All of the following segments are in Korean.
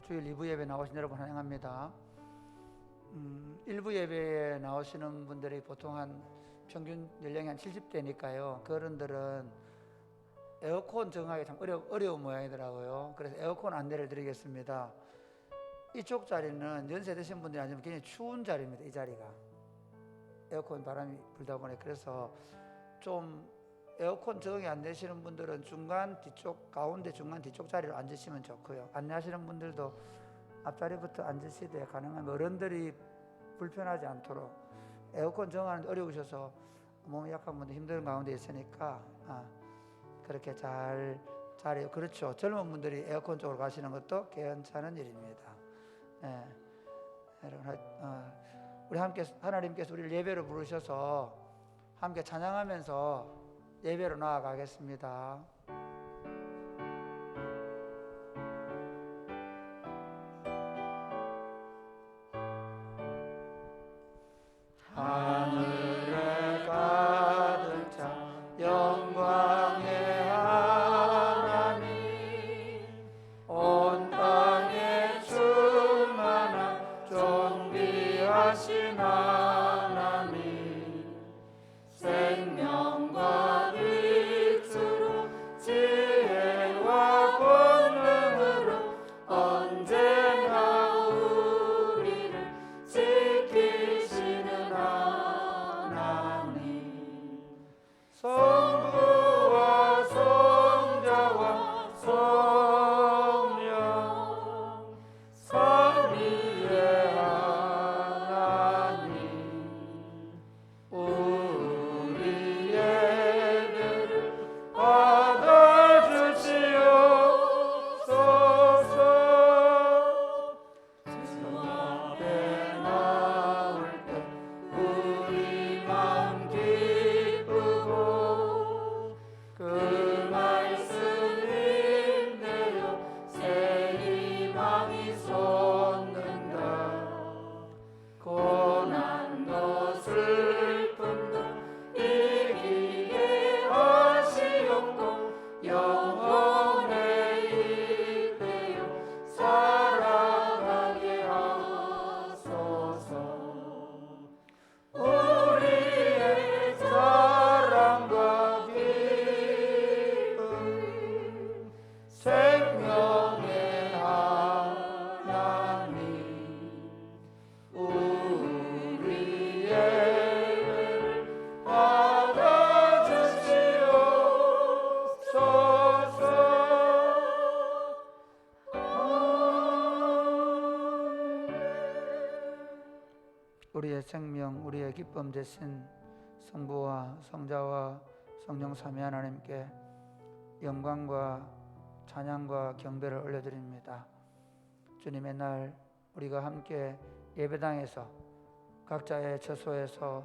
주일 2부 예배 나오신 여러분 환영합니다. 1부 예배에 나오시는 분들이 보통 한 평균 연령이 한 70대니까요. 그 어른들은 에어컨 적응하기 참 어려운 모양이더라고요. 그래서 에어컨 안내를 드리겠습니다. 이쪽 자리는 연세 드신 분들이 아니면 굉장히 추운 자리입니다. 이 자리가 에어컨 바람이 불다 보니, 그래서 좀 에어컨 적응이 안 되시는 분들은 중간 뒤쪽, 가운데 중간 뒤쪽 자리로 앉으시면 좋고요. 안내하시는 분들도 앞자리부터 앉으시되 가능하면 어른들이 불편하지 않도록, 에어컨 적응하는데 어려우셔서 몸이 약한 분들 힘든 가운데 있으니까 그렇게 잘 자리, 그렇죠. 젊은 분들이 에어컨 쪽으로 가시는 것도 괜찮은 일입니다. 여러분, 우리 함께 하나님께서 우리를 예배로 부르셔서 함께 찬양하면서 예배로 나아가겠습니다. 하늘에 가득 찬 영광의 하나님, 온 땅에 충만한 존귀하신 하나님, 생명과 빛으로 지혜와 권능으로 언제나 우리를 지키시는 하나님, 성부와 성자와 성령 삼위의 하나님, 우리 예배를 받아주시옵소서. 주 앞에 나올 때 우리 마음 기쁘고, 그 말씀 힘내어 새 희망이 솟는다. 고난도 슬픔도 이기게 하시옵고, 영원에 이끌어 살아가게 하소서. 우리의 사랑과 기쁨, 생명의 하나님, 우리 예배를 받아주시옵소서. 우리의 생명, 우리의 기쁨 되신 성부와 성자와 성령 삼위 하나님께 영광과 찬양과 경배를 올려드립니다. 주님의 날 우리가 함께 예배당에서 각자의 처소에서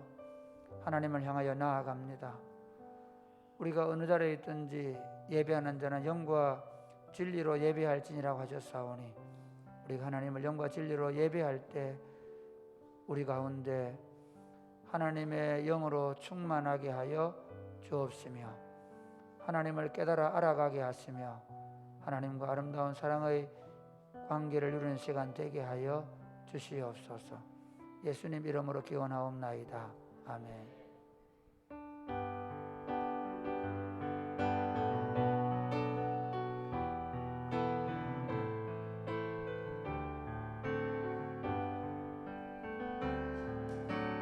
하나님을 향하여 나아갑니다. 우리가 어느 자리에 있든지 예배하는 자는 영과 진리로 예배할지니라고 하셨사오니, 우리가 하나님을 영과 진리로 예배할 때 우리 가운데 하나님의 영으로 충만하게 하여 주옵시며, 하나님을 깨달아 알아가게 하시며, 하나님과 아름다운 사랑의 관계를 누리는 시간 되게 하여 주시옵소서. 예수님 이름으로 기원하옵나이다. 아멘.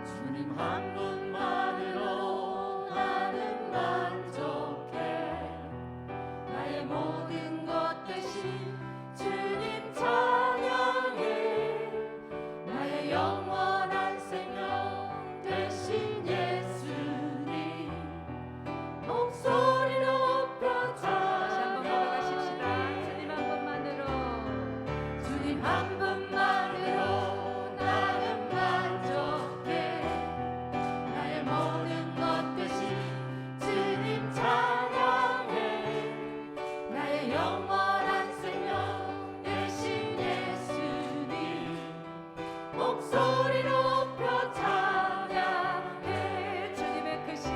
주님 한 분만으로 나는 만족해. 나의 모든 것 대신 주님 찬양해. 나의 영원한 생명 대신 예수님, 목소리 높여 찬양해. 주님 한 분만으로, 주님 한 분만으로 나는 만족해. 나의 모든 것 대신 주님 찬양해. 나의 영원한 생명 대신 예수님, 목소리 높여 찬양해. 주님의 크신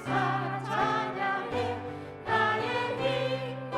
사랑 찬양해. 나의 힘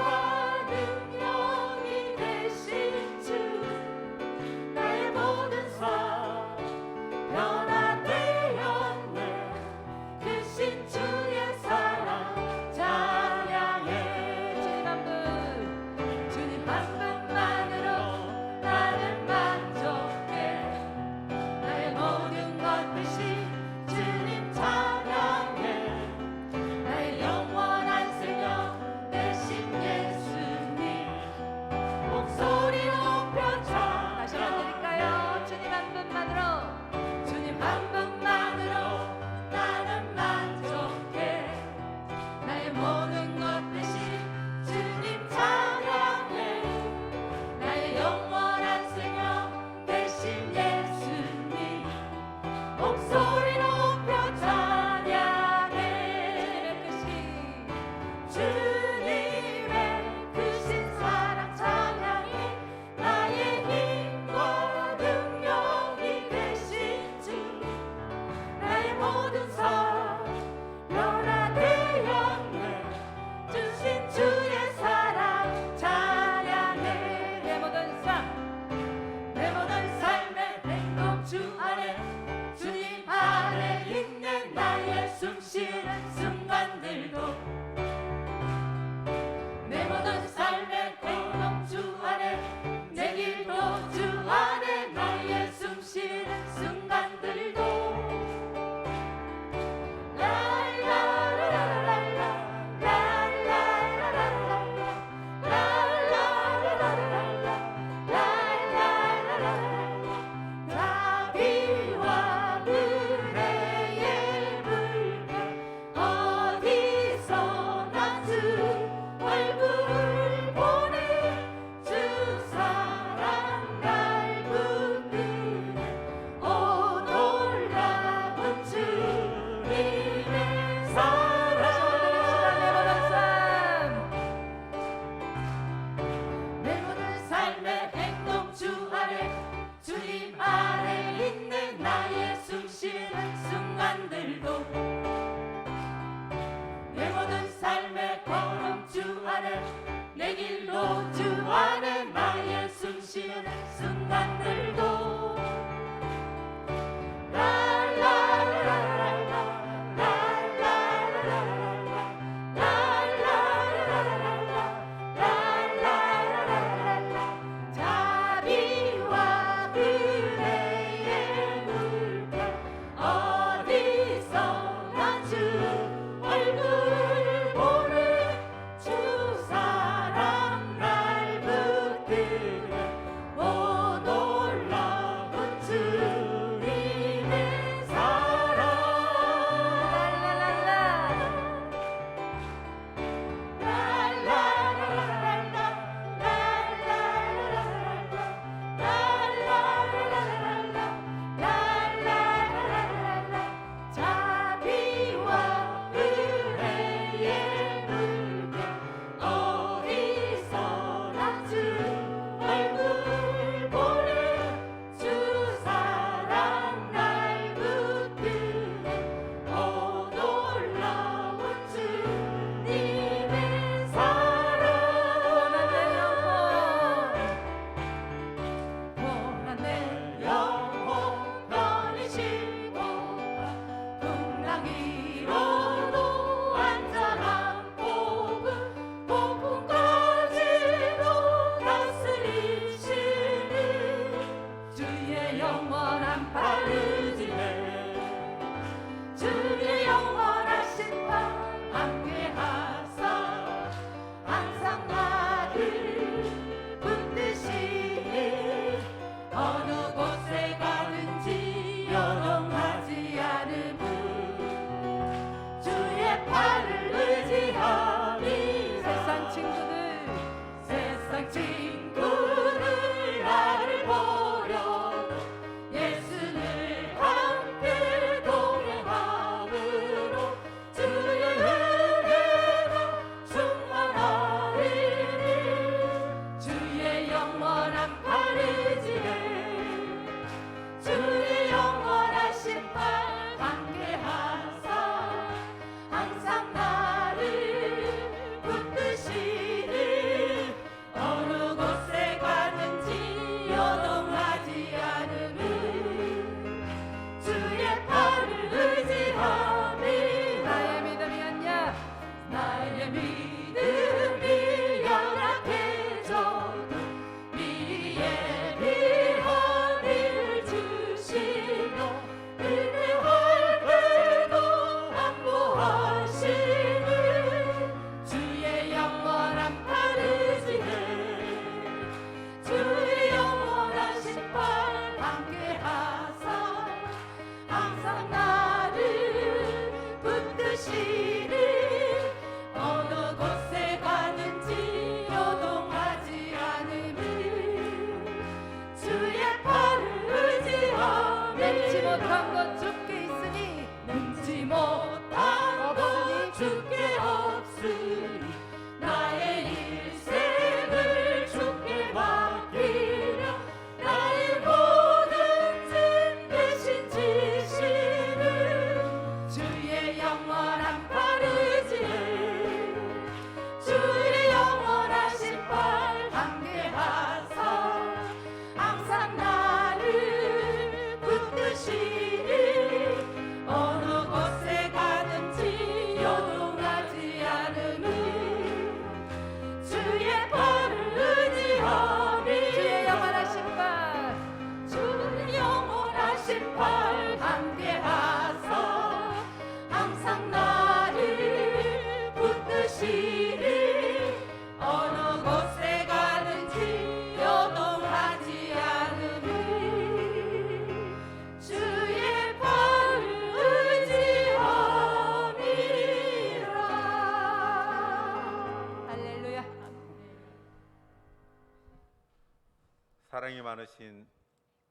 사랑이 많으신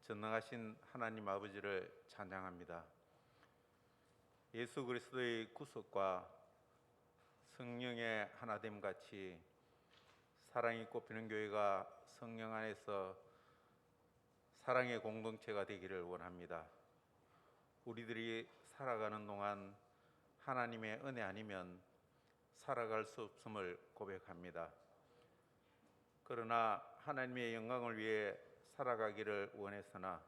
전능하신 하나님 아버지를 찬양합니다. 예수 그리스도의 구속과 성령의 하나됨 같이 사랑이 꽃피는 교회가 성령 안에서 사랑의 공동체가 되기를 원합니다. 우리들이 살아가는 동안 하나님의 은혜 아니면 살아갈 수 없음을 고백합니다. 그러나 하나님의 영광을 위해 살아가기를 원했으나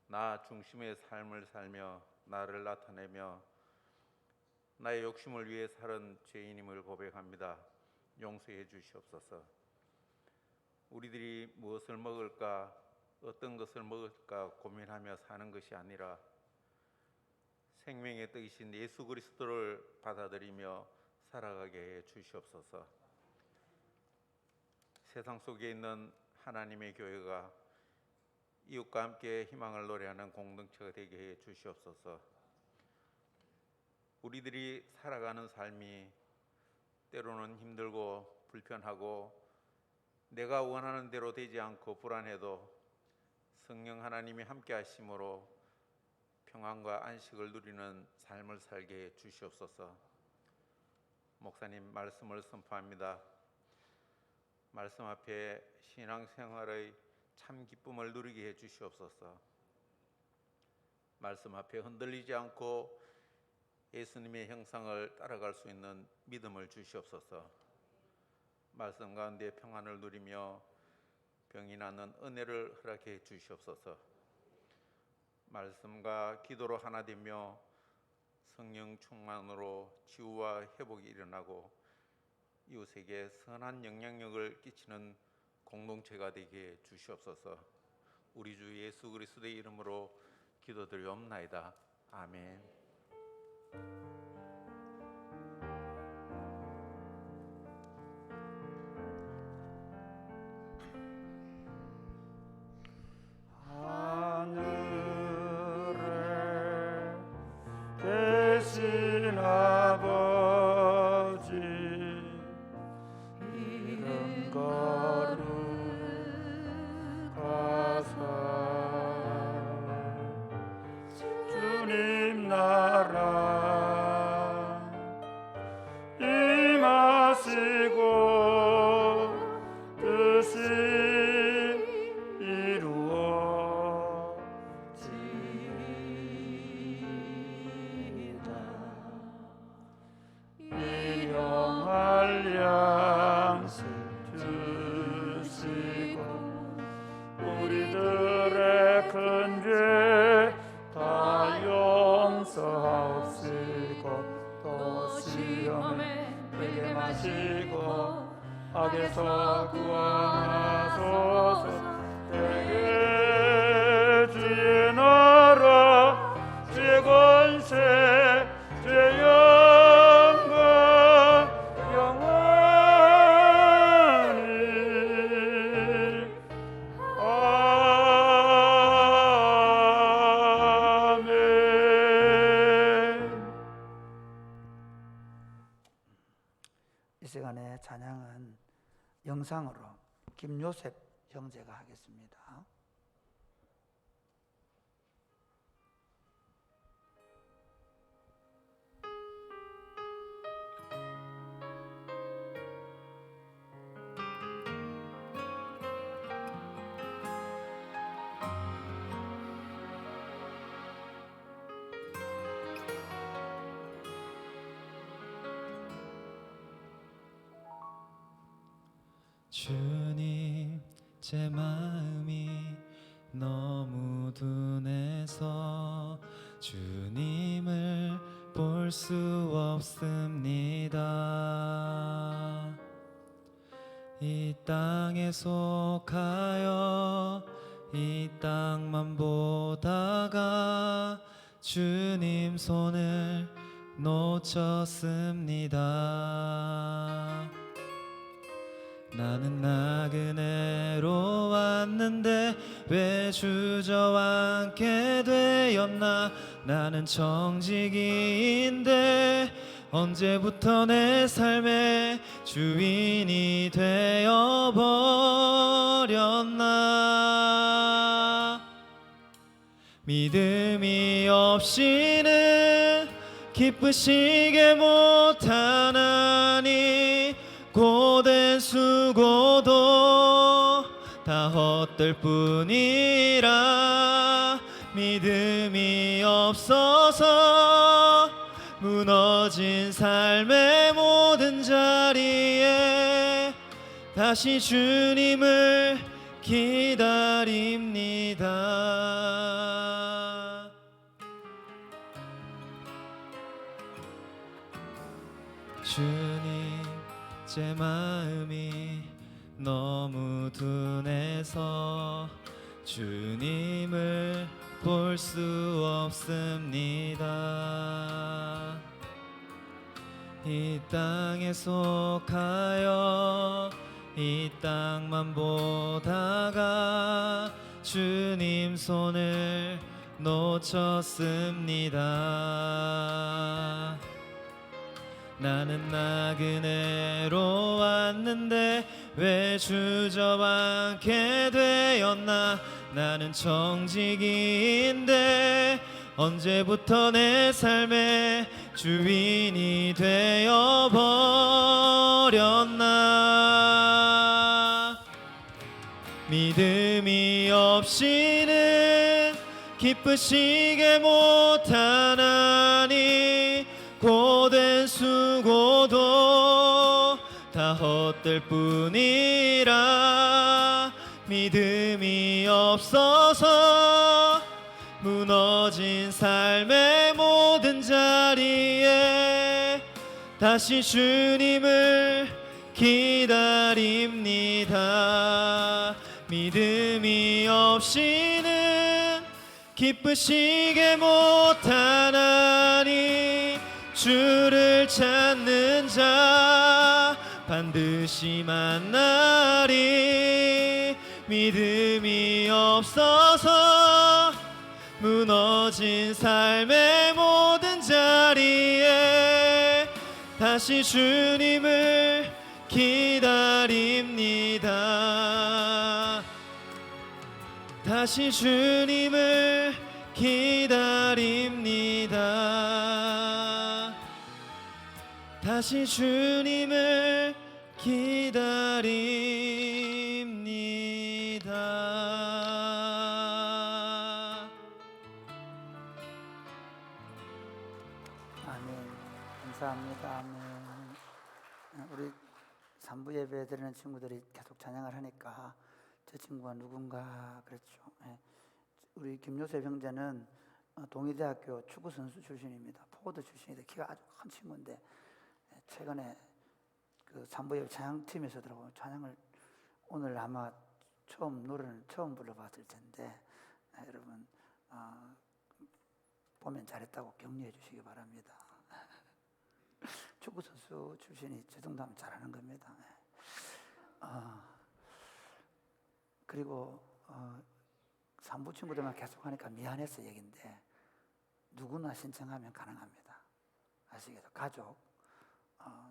나 중심의 삶을 살며 나를 나타내며 나의 욕심을 위해 살은 죄인임을 고백합니다. 용서해 주시옵소서. 우리들이 무엇을 먹을까, 어떤 것을 먹을까 고민하며 사는 것이 아니라 생명의 떡이신 예수 그리스도를 받아들이며 살아가게 해 주시옵소서. 세상 속에 있는 하나님의 교회가 이웃과 함께 희망을 노래하는 공동체가 되게 해 주시옵소서. 우리들이 살아가는 삶이 때로는 힘들고 불편하고 내가 원하는 대로 되지 않고 불안해도 성령 하나님이 함께 하심으로 평안과 안식을 누리는 삶을 살게 해 주시옵소서. 목사님 말씀을 선포합니다. 말씀 앞에 신앙생활의 참 기쁨을 누리게 해 주시옵소서. 말씀 앞에 흔들리지 않고 예수님의 형상을 따라갈 수 있는 믿음을 주시옵소서. 말씀 가운데 평안을 누리며 병이 낫는 은혜를 허락해 주시옵소서. 말씀과 기도로 하나 되며 성령 충만으로 치유와 회복이 일어나고 이웃에게 선한 영향력을 끼치는 공동체가 되게 주시옵소서. 우리 주 예수 그리스도의 이름으로 기도드리옵나이다. 아멘. 하늘에 계신 아버지 이름 거룩하사 주님 나라 임하시고 뜻이 양식 주시고 우리들의 큰 죄 다 용서하옵시고 또 시험에 들게 마시고 악에서 구원하소서. 내게 주의 나라 주의 권세 주의 이 시간에 찬양은 영상으로 김요셉 형제가 하겠습니다. 주님 제 마음이 너무 둔해서 주님을 볼 수 없습니다. 이 땅에 속하여 이 땅만 보다가 주님 손을 놓쳤습니다. 나는 나그네로 왔는데 왜 주저앉게 되었나. 나는 청지기인데 언제부터 내 삶의 주인이 되어버렸나. 없이는 기쁘시게 못하나니 고된 수고도 다 헛될 뿐이라 믿음이 없어서 무너진 삶의 모든 자리에 다시 주님을 기다립니다. 주님, 제 마음이 너무 둔해서 주님을 볼 수 없습니다. 이 땅에 속하여 이 땅만 보다가 주님 손을 놓쳤습니다. 나는 나그네로 왔는데 왜 주저앉게 되었나. 나는 청지기인데 언제부터 내 삶의 주인이 되어버렸나. 믿음이 없이는 기쁘시게 못하나니 고된 수고도 다 헛될 뿐이라 믿음이 없어서 무너진 삶의 모든 자리에 다시 주님을 기다립니다. 믿음이 없이는 기쁘시게 못하나니 주를 찾는 자 반드시 만나리. 믿음이 없어서 무너진 삶의 모든 자리에 다시 주님을 기다립니다. 다시 주님을 기다립니다. 다시 주님을 기다립니다. 아멘. 감사합니다. 아멘. 우리 3부 예배 드리는 친구들이 계속 찬양을 하니까 저 친구가 누군가 그랬죠. 우리 김요셉 형제는 동의대학교 축구 선수 출신입니다. 포워드 출신인데 키가 아주 큰 친구인데 최근에 그 3부 예배 찬양팀에서 들어가고 찬양을 오늘 아마 노래를 처음 불러봤을 텐데 여러분 보면 잘했다고 격려해 주시기 바랍니다. 축구 선수 출신이 저 정도 하면 잘하는 겁니다. 그리고 3부 친구들만 계속 하니까 미안해서 얘기인데 누구나 신청하면 가능합니다. 아시겠죠? 가족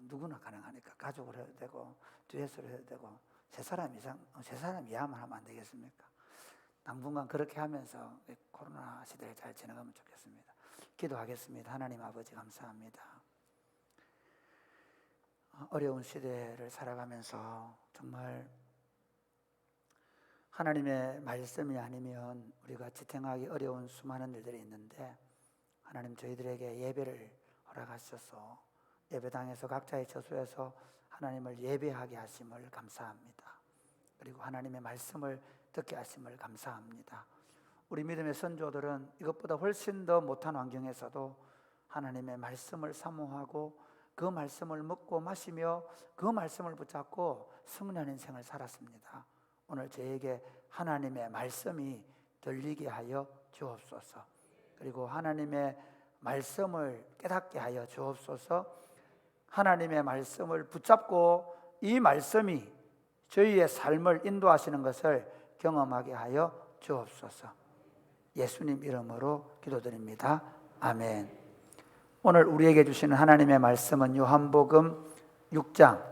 누구나 가능하니까 가족을 해도 되고 듀엣으로 해도 되고 세 사람 이하만 하면 안 되겠습니까? 당분간 그렇게 하면서 코로나 시대를 잘 지나가면 좋겠습니다. 기도하겠습니다. 하나님 아버지 감사합니다. 어려운 시대를 살아가면서 정말 하나님의 말씀이 아니면 우리가 지탱하기 어려운 수많은 일들이 있는데 하나님 저희들에게 예배를 허락하셔서 예배당에서 각자의 처소에서 하나님을 예배하게 하심을 감사합니다. 그리고 하나님의 말씀을 듣게 하심을 감사합니다. 우리 믿음의 선조들은 이것보다 훨씬 더 못한 환경에서도 하나님의 말씀을 사모하고 그 말씀을 먹고 마시며 그 말씀을 붙잡고 승리한 인생을 살았습니다. 오늘 저에게 하나님의 말씀이 들리게 하여 주옵소서. 그리고 하나님의 말씀을 깨닫게 하여 주옵소서. 하나님의 말씀을 붙잡고 이 말씀이 저희의 삶을 인도하시는 것을 경험하게 하여 주옵소서. 예수님 이름으로 기도드립니다. 아멘. 오늘 우리에게 주시는 하나님의 말씀은 요한복음 6장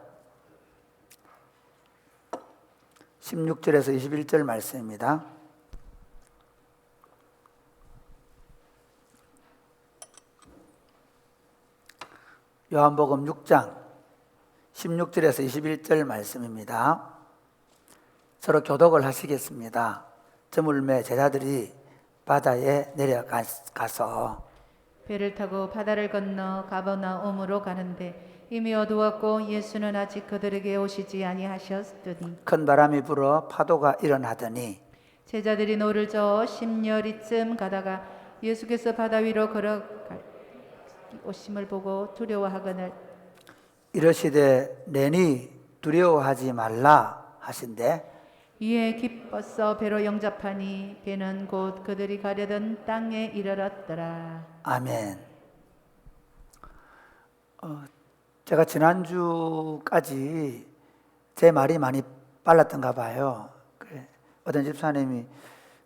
16절에서 21절 말씀입니다. 요한복음 6장 16절에서 21절 말씀입니다. 서로 교독을 하시겠습니다. 저물매 제자들이 바다에 내려가서 배를 타고 바다를 건너 가버나움으로 가는데 이미 어두웠고 예수는 아직 그들에게 오시지 아니하셨더니 큰 바람이 불어 파도가 일어나더니 제자들이 노를 저어 10여리쯤 가다가 예수께서 바다 위로 걸어갈 오심을 보고 두려워하거늘 이러시되 내니 두려워하지 말라 하신대 이에 기뻐서 배로 영접하니 배는 곧 그들이 가려던 땅에 이르렀더라. 아멘. 제가 지난주까지 제 말이 많이 빨랐던가 봐요. 어떤 집사님이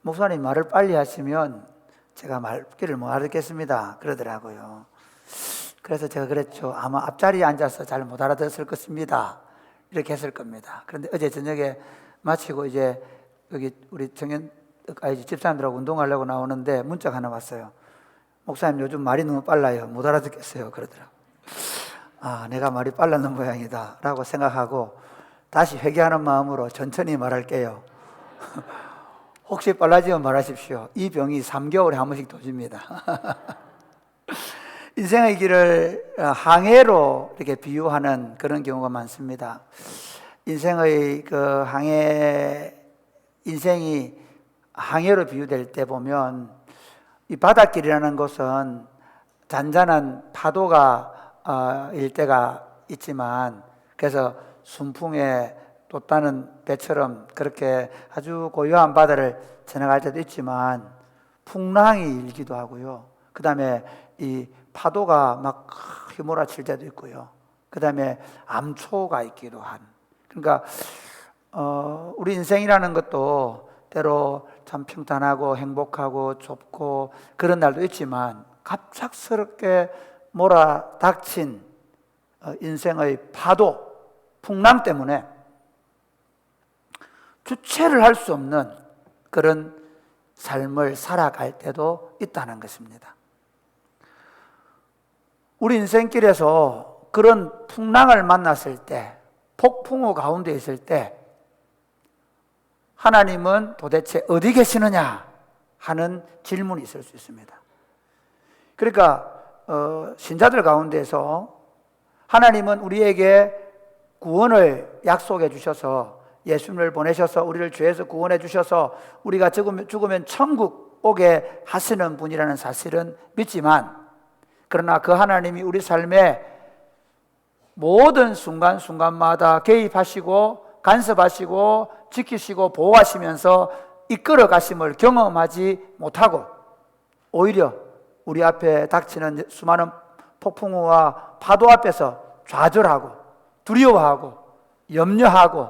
목사님 말을 빨리 하시면 제가 말귀를 못 알아듣겠습니다 그러더라고요. 그래서 제가 그랬죠. 아마 앞자리에 앉아서 잘 못 알아듣을 것입니다. 이렇게 했을 겁니다. 그런데 어제 저녁에 마치고 이제 여기 우리 집사님들하고 운동하려고 나오는데 문자가 하나 왔어요. 목사님 요즘 말이 너무 빨라요. 못 알아듣겠어요. 그러더라고요. 아, 내가 말이 빨랐는 모양이다 라고 생각하고 다시 회개하는 마음으로 천천히 말할게요. 혹시 빨라지면 말하십시오. 이 병이 3개월에 한 번씩 도집니다. 인생의 길을 항해로 이렇게 비유하는 그런 경우가 많습니다. 인생의 인생이 항해로 비유될 때 보면 이 바닷길이라는 것은 잔잔한 파도가 일 때가 있지만 그래서 순풍에 돛다는 배처럼 그렇게 아주 고요한 바다를 지나갈 때도 있지만 풍랑이 일기도 하고요. 그 다음에 이 파도가 막 휘몰아칠 때도 있고요. 그 다음에 암초가 있기도 한. 그러니까 우리 인생이라는 것도 때로 참 평탄하고 행복하고 좁고 그런 날도 있지만 갑작스럽게 몰아닥친 인생의 파도, 풍랑 때문에 주체를 할 수 없는 그런 삶을 살아갈 때도 있다는 것입니다. 우리 인생길에서 그런 풍랑을 만났을 때, 폭풍우 가운데 있을 때 하나님은 도대체 어디 계시느냐 하는 질문이 있을 수 있습니다. 그러니까 신자들 가운데서 하나님은 우리에게 구원을 약속해 주셔서 예수님을 보내셔서 우리를 죄에서 구원해 주셔서 우리가 죽으면 천국 오게 하시는 분이라는 사실은 믿지만 그러나 그 하나님이 우리 삶에 모든 순간순간마다 개입하시고 간섭하시고 지키시고 보호하시면서 이끌어 가심을 경험하지 못하고 오히려 우리 앞에 닥치는 수많은 폭풍우와 파도 앞에서 좌절하고 두려워하고 염려하고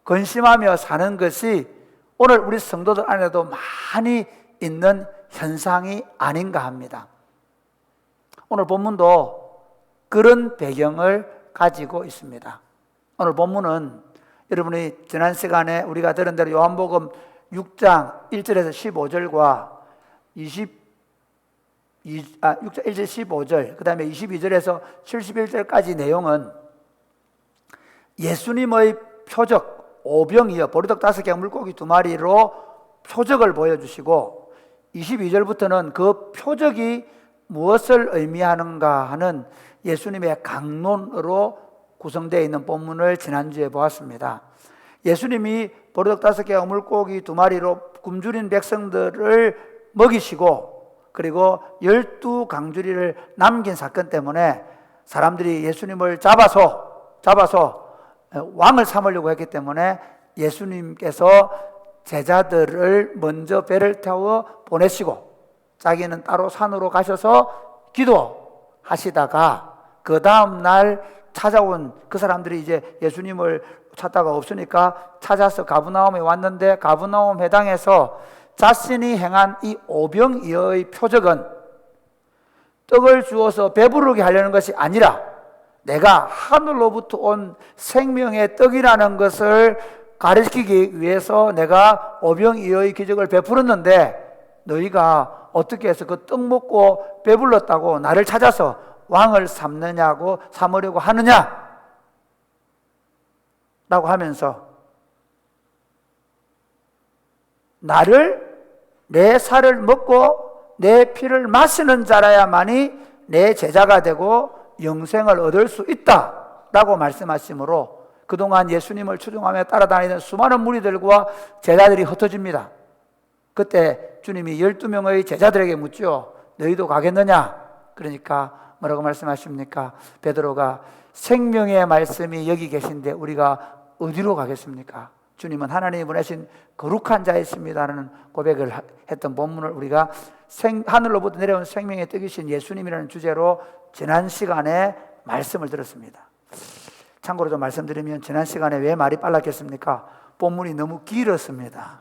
근심하며 사는 것이 오늘 우리 성도들 안에도 많이 있는 현상이 아닌가 합니다. 오늘 본문도 그런 배경을 가지고 있습니다. 오늘 본문은 여러분이 지난 시간에 우리가 들은 대로 요한복음 6장 1절에서 15절과 6장 1절 15절 그 다음에 22절에서 71절까지 내용은 예수님의 표적 오병이어 보리떡 5개 물고기 2마리로 표적을 보여주시고 22절부터는 그 표적이 무엇을 의미하는가 하는 예수님의 강론으로 구성되어 있는 본문을 지난주에 보았습니다. 예수님이 보리떡 5개와 물고기 2마리로 굶주린 백성들을 먹이시고 그리고 12강주리를 남긴 사건 때문에 사람들이 예수님을 잡아서 왕을 삼으려고 했기 때문에 예수님께서 제자들을 먼저 배를 태워 보내시고 자기는 따로 산으로 가셔서 기도하시다가 그 다음 날 찾아온 그 사람들이 이제 예수님을 찾다가 없으니까 찾아서 가브나움에 왔는데 가브나움 회당에서 자신이 행한 이 오병이어의 표적은 떡을 주어서 배부르게 하려는 것이 아니라 내가 하늘로부터 온 생명의 떡이라는 것을 가르치기 위해서 내가 오병이어의 기적을 베풀었는데 너희가 어떻게 해서 그 떡 먹고 배불렀다고 나를 찾아서 왕을 삼으려고 하느냐? 라고 하면서 나를 내 살을 먹고 내 피를 마시는 자라야만이 내 제자가 되고 영생을 얻을 수 있다 라고 말씀하시므로 그동안 예수님을 추종하며 따라다니던 수많은 무리들과 제자들이 흩어집니다. 그때 주님이 12명의 제자들에게 묻죠. 너희도 가겠느냐? 그러니까 뭐라고 말씀하십니까? 베드로가 생명의 말씀이 여기 계신데 우리가 어디로 가겠습니까? 주님은 하나님이 보내신 거룩한 자이십니다라는 고백을 했던 본문을 우리가 하늘로부터 내려온 생명의 떡이신 예수님이라는 주제로 지난 시간에 말씀을 들었습니다. 참고로 좀 말씀드리면 지난 시간에 왜 말이 빨랐겠습니까? 본문이 너무 길었습니다.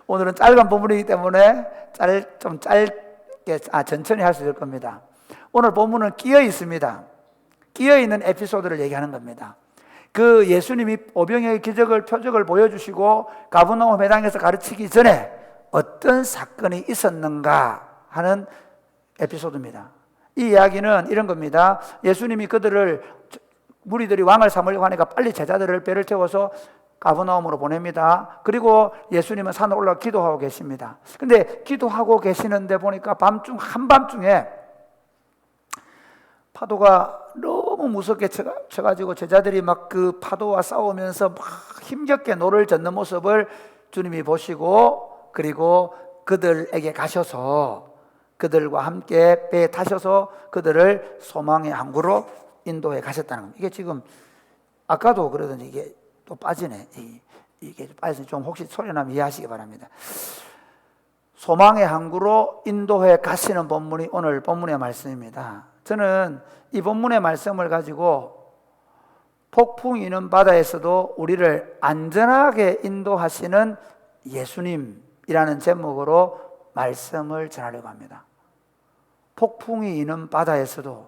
오늘은 짧은 본문이기 때문에 좀 짧게 천천히 할 수 있을 겁니다. 오늘 본문은 끼어 있습니다. 끼어 있는 에피소드를 얘기하는 겁니다. 그 예수님이 오병이의 표적을 보여주시고 가버나움 회당에서 가르치기 전에 어떤 사건이 있었는가 하는 에피소드입니다. 이 이야기는 이런 겁니다. 예수님이 무리들이 왕을 삼으려고 하니까 빨리 제자들을 배를 태워서 가버나움으로 보냅니다. 그리고 예수님은 산에 올라가 기도하고 계십니다. 근데 기도하고 계시는데 보니까 한밤중에 파도가 너무 무섭게 쳐가지고 제자들이 막 그 파도와 싸우면서 막 힘겹게 노를 젓는 모습을 주님이 보시고 그리고 그들에게 가셔서 그들과 함께 배에 타셔서 그들을 소망의 항구로 인도해 가셨다는 겁니다. 이게 지금 아까도 그러더니 이게 또 빠지네. 이게 빠져서 좀 혹시 소리 나면 이해하시기 바랍니다. 소망의 항구로 인도해 가시는 본문이 오늘 본문의 말씀입니다. 저는 이 본문의 말씀을 가지고 폭풍이 있는 바다에서도 우리를 안전하게 인도하시는 예수님이라는 제목으로 말씀을 전하려고 합니다. 폭풍이 있는 바다에서도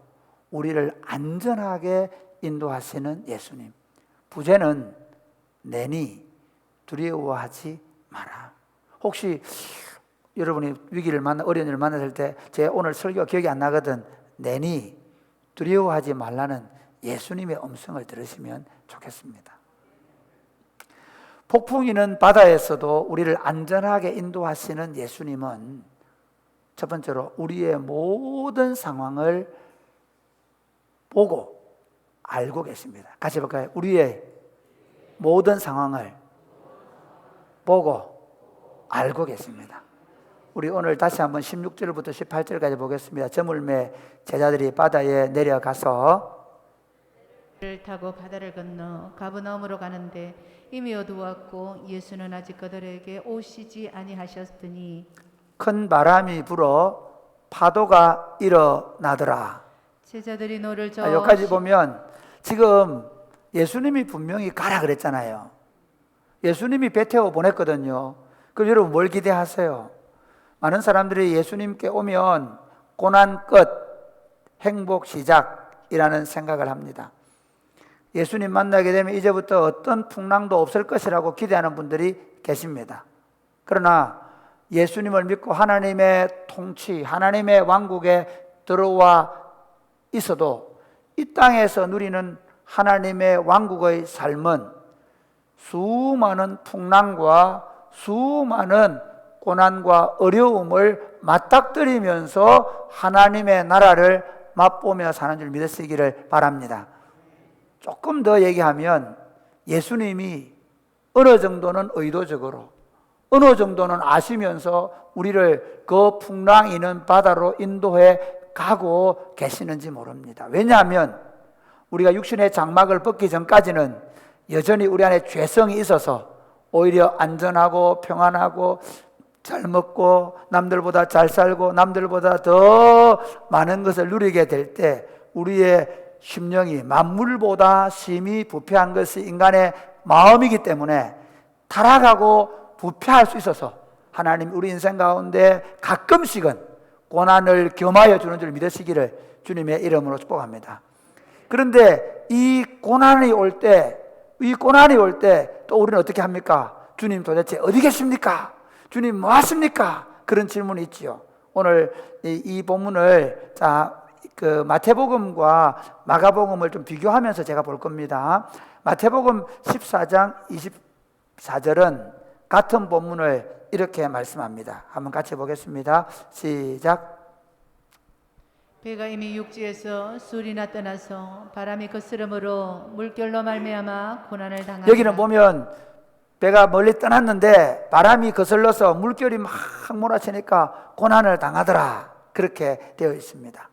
우리를 안전하게 인도하시는 예수님. 부제는 내니 두려워하지 마라. 혹시 여러분이 어려운 일을 만났을 때 제 오늘 설교가 기억이 안 나거든. 내니 두려워하지 말라는 예수님의 음성을 들으시면 좋겠습니다. 폭풍이는 바다에서도 우리를 안전하게 인도하시는 예수님은 첫 번째로 우리의 모든 상황을 보고 알고 계십니다. 같이 볼까요? 우리의 모든 상황을 보고 알고 계십니다. 우리 오늘 다시 한번 16절부터 18절까지 보겠습니다. 저물매 제자들이 바다에 내려가서 를 타고 바다를 건너 가버나움으로 가는데 이미 어두웠고 예수는 아직 그들에게 오시지 아니하셨더니 큰 바람이 불어 파도가 일어나더라. 제자들이 노를 저어 여기까지 보면 지금 예수님이 분명히 가라 그랬잖아요. 예수님이 배 태워 보냈거든요. 그럼 여러분 뭘 기대하세요? 많은 사람들이 예수님께 오면 고난 끝, 행복 시작이라는 생각을 합니다. 예수님 만나게 되면 이제부터 어떤 풍랑도 없을 것이라고 기대하는 분들이 계십니다. 그러나 예수님을 믿고 하나님의 통치, 하나님의 왕국에 들어와 있어도 이 땅에서 누리는 하나님의 왕국의 삶은 수많은 풍랑과 수많은 고난과 어려움을 맞닥뜨리면서 하나님의 나라를 맛보며 사는 줄 믿으시기를 바랍니다. 조금 더 얘기하면 예수님이 어느 정도는 의도적으로 어느 정도는 아시면서 우리를 그 풍랑 있는 바다로 인도해 가고 계시는지 모릅니다. 왜냐하면 우리가 육신의 장막을 벗기 전까지는 여전히 우리 안에 죄성이 있어서 오히려 안전하고 평안하고 잘 먹고 남들보다 잘 살고 남들보다 더 많은 것을 누리게 될 때 우리의 심령이 만물보다 심히 부패한 것이 인간의 마음이기 때문에 타락하고 부패할 수 있어서 하나님 우리 인생 가운데 가끔씩은 고난을 겸하여 주는 줄 믿으시기를 주님의 이름으로 축복합니다. 그런데 이 고난이 올 때 또 우리는 어떻게 합니까? 주님 도대체 어디 계십니까? 주님 뭐 하십니까? 그런 질문이 있지요. 오늘 이 본문을 그 마태복음과 마가복음을 좀 비교하면서 제가 볼 겁니다. 마태복음 14장 24절은 같은 본문을 이렇게 말씀합니다. 한번 같이 보겠습니다. 시작. 배가 이미 육지에서 술이나 떠나서 바람이 거스름으로 물결로 말미암아 고난을 당하니라. 여기는 보면 배가 멀리 떠났는데 바람이 거슬러서 물결이 막 몰아치니까 고난을 당하더라, 그렇게 되어 있습니다.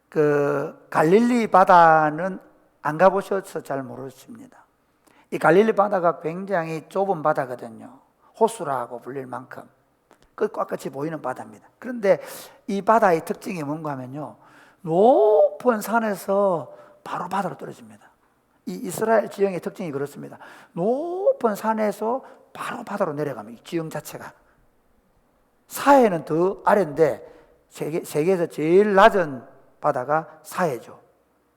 그 갈릴리 바다는 안 가보셔서 잘 모르십니다. 이 갈릴리 바다가 굉장히 좁은 바다거든요. 호수라고 불릴 만큼 끝과 끝이 보이는 바다입니다. 그런데 이 바다의 특징이 뭔가 하면요, 높은 산에서 바로 바다로 떨어집니다. 이 이스라엘 지형의 특징이 그렇습니다. 높은 산에서 바로 바다로 내려갑니다. 이 지형 자체가. 사해는 더 아래인데 세계에서 제일 낮은 바다가 사해죠.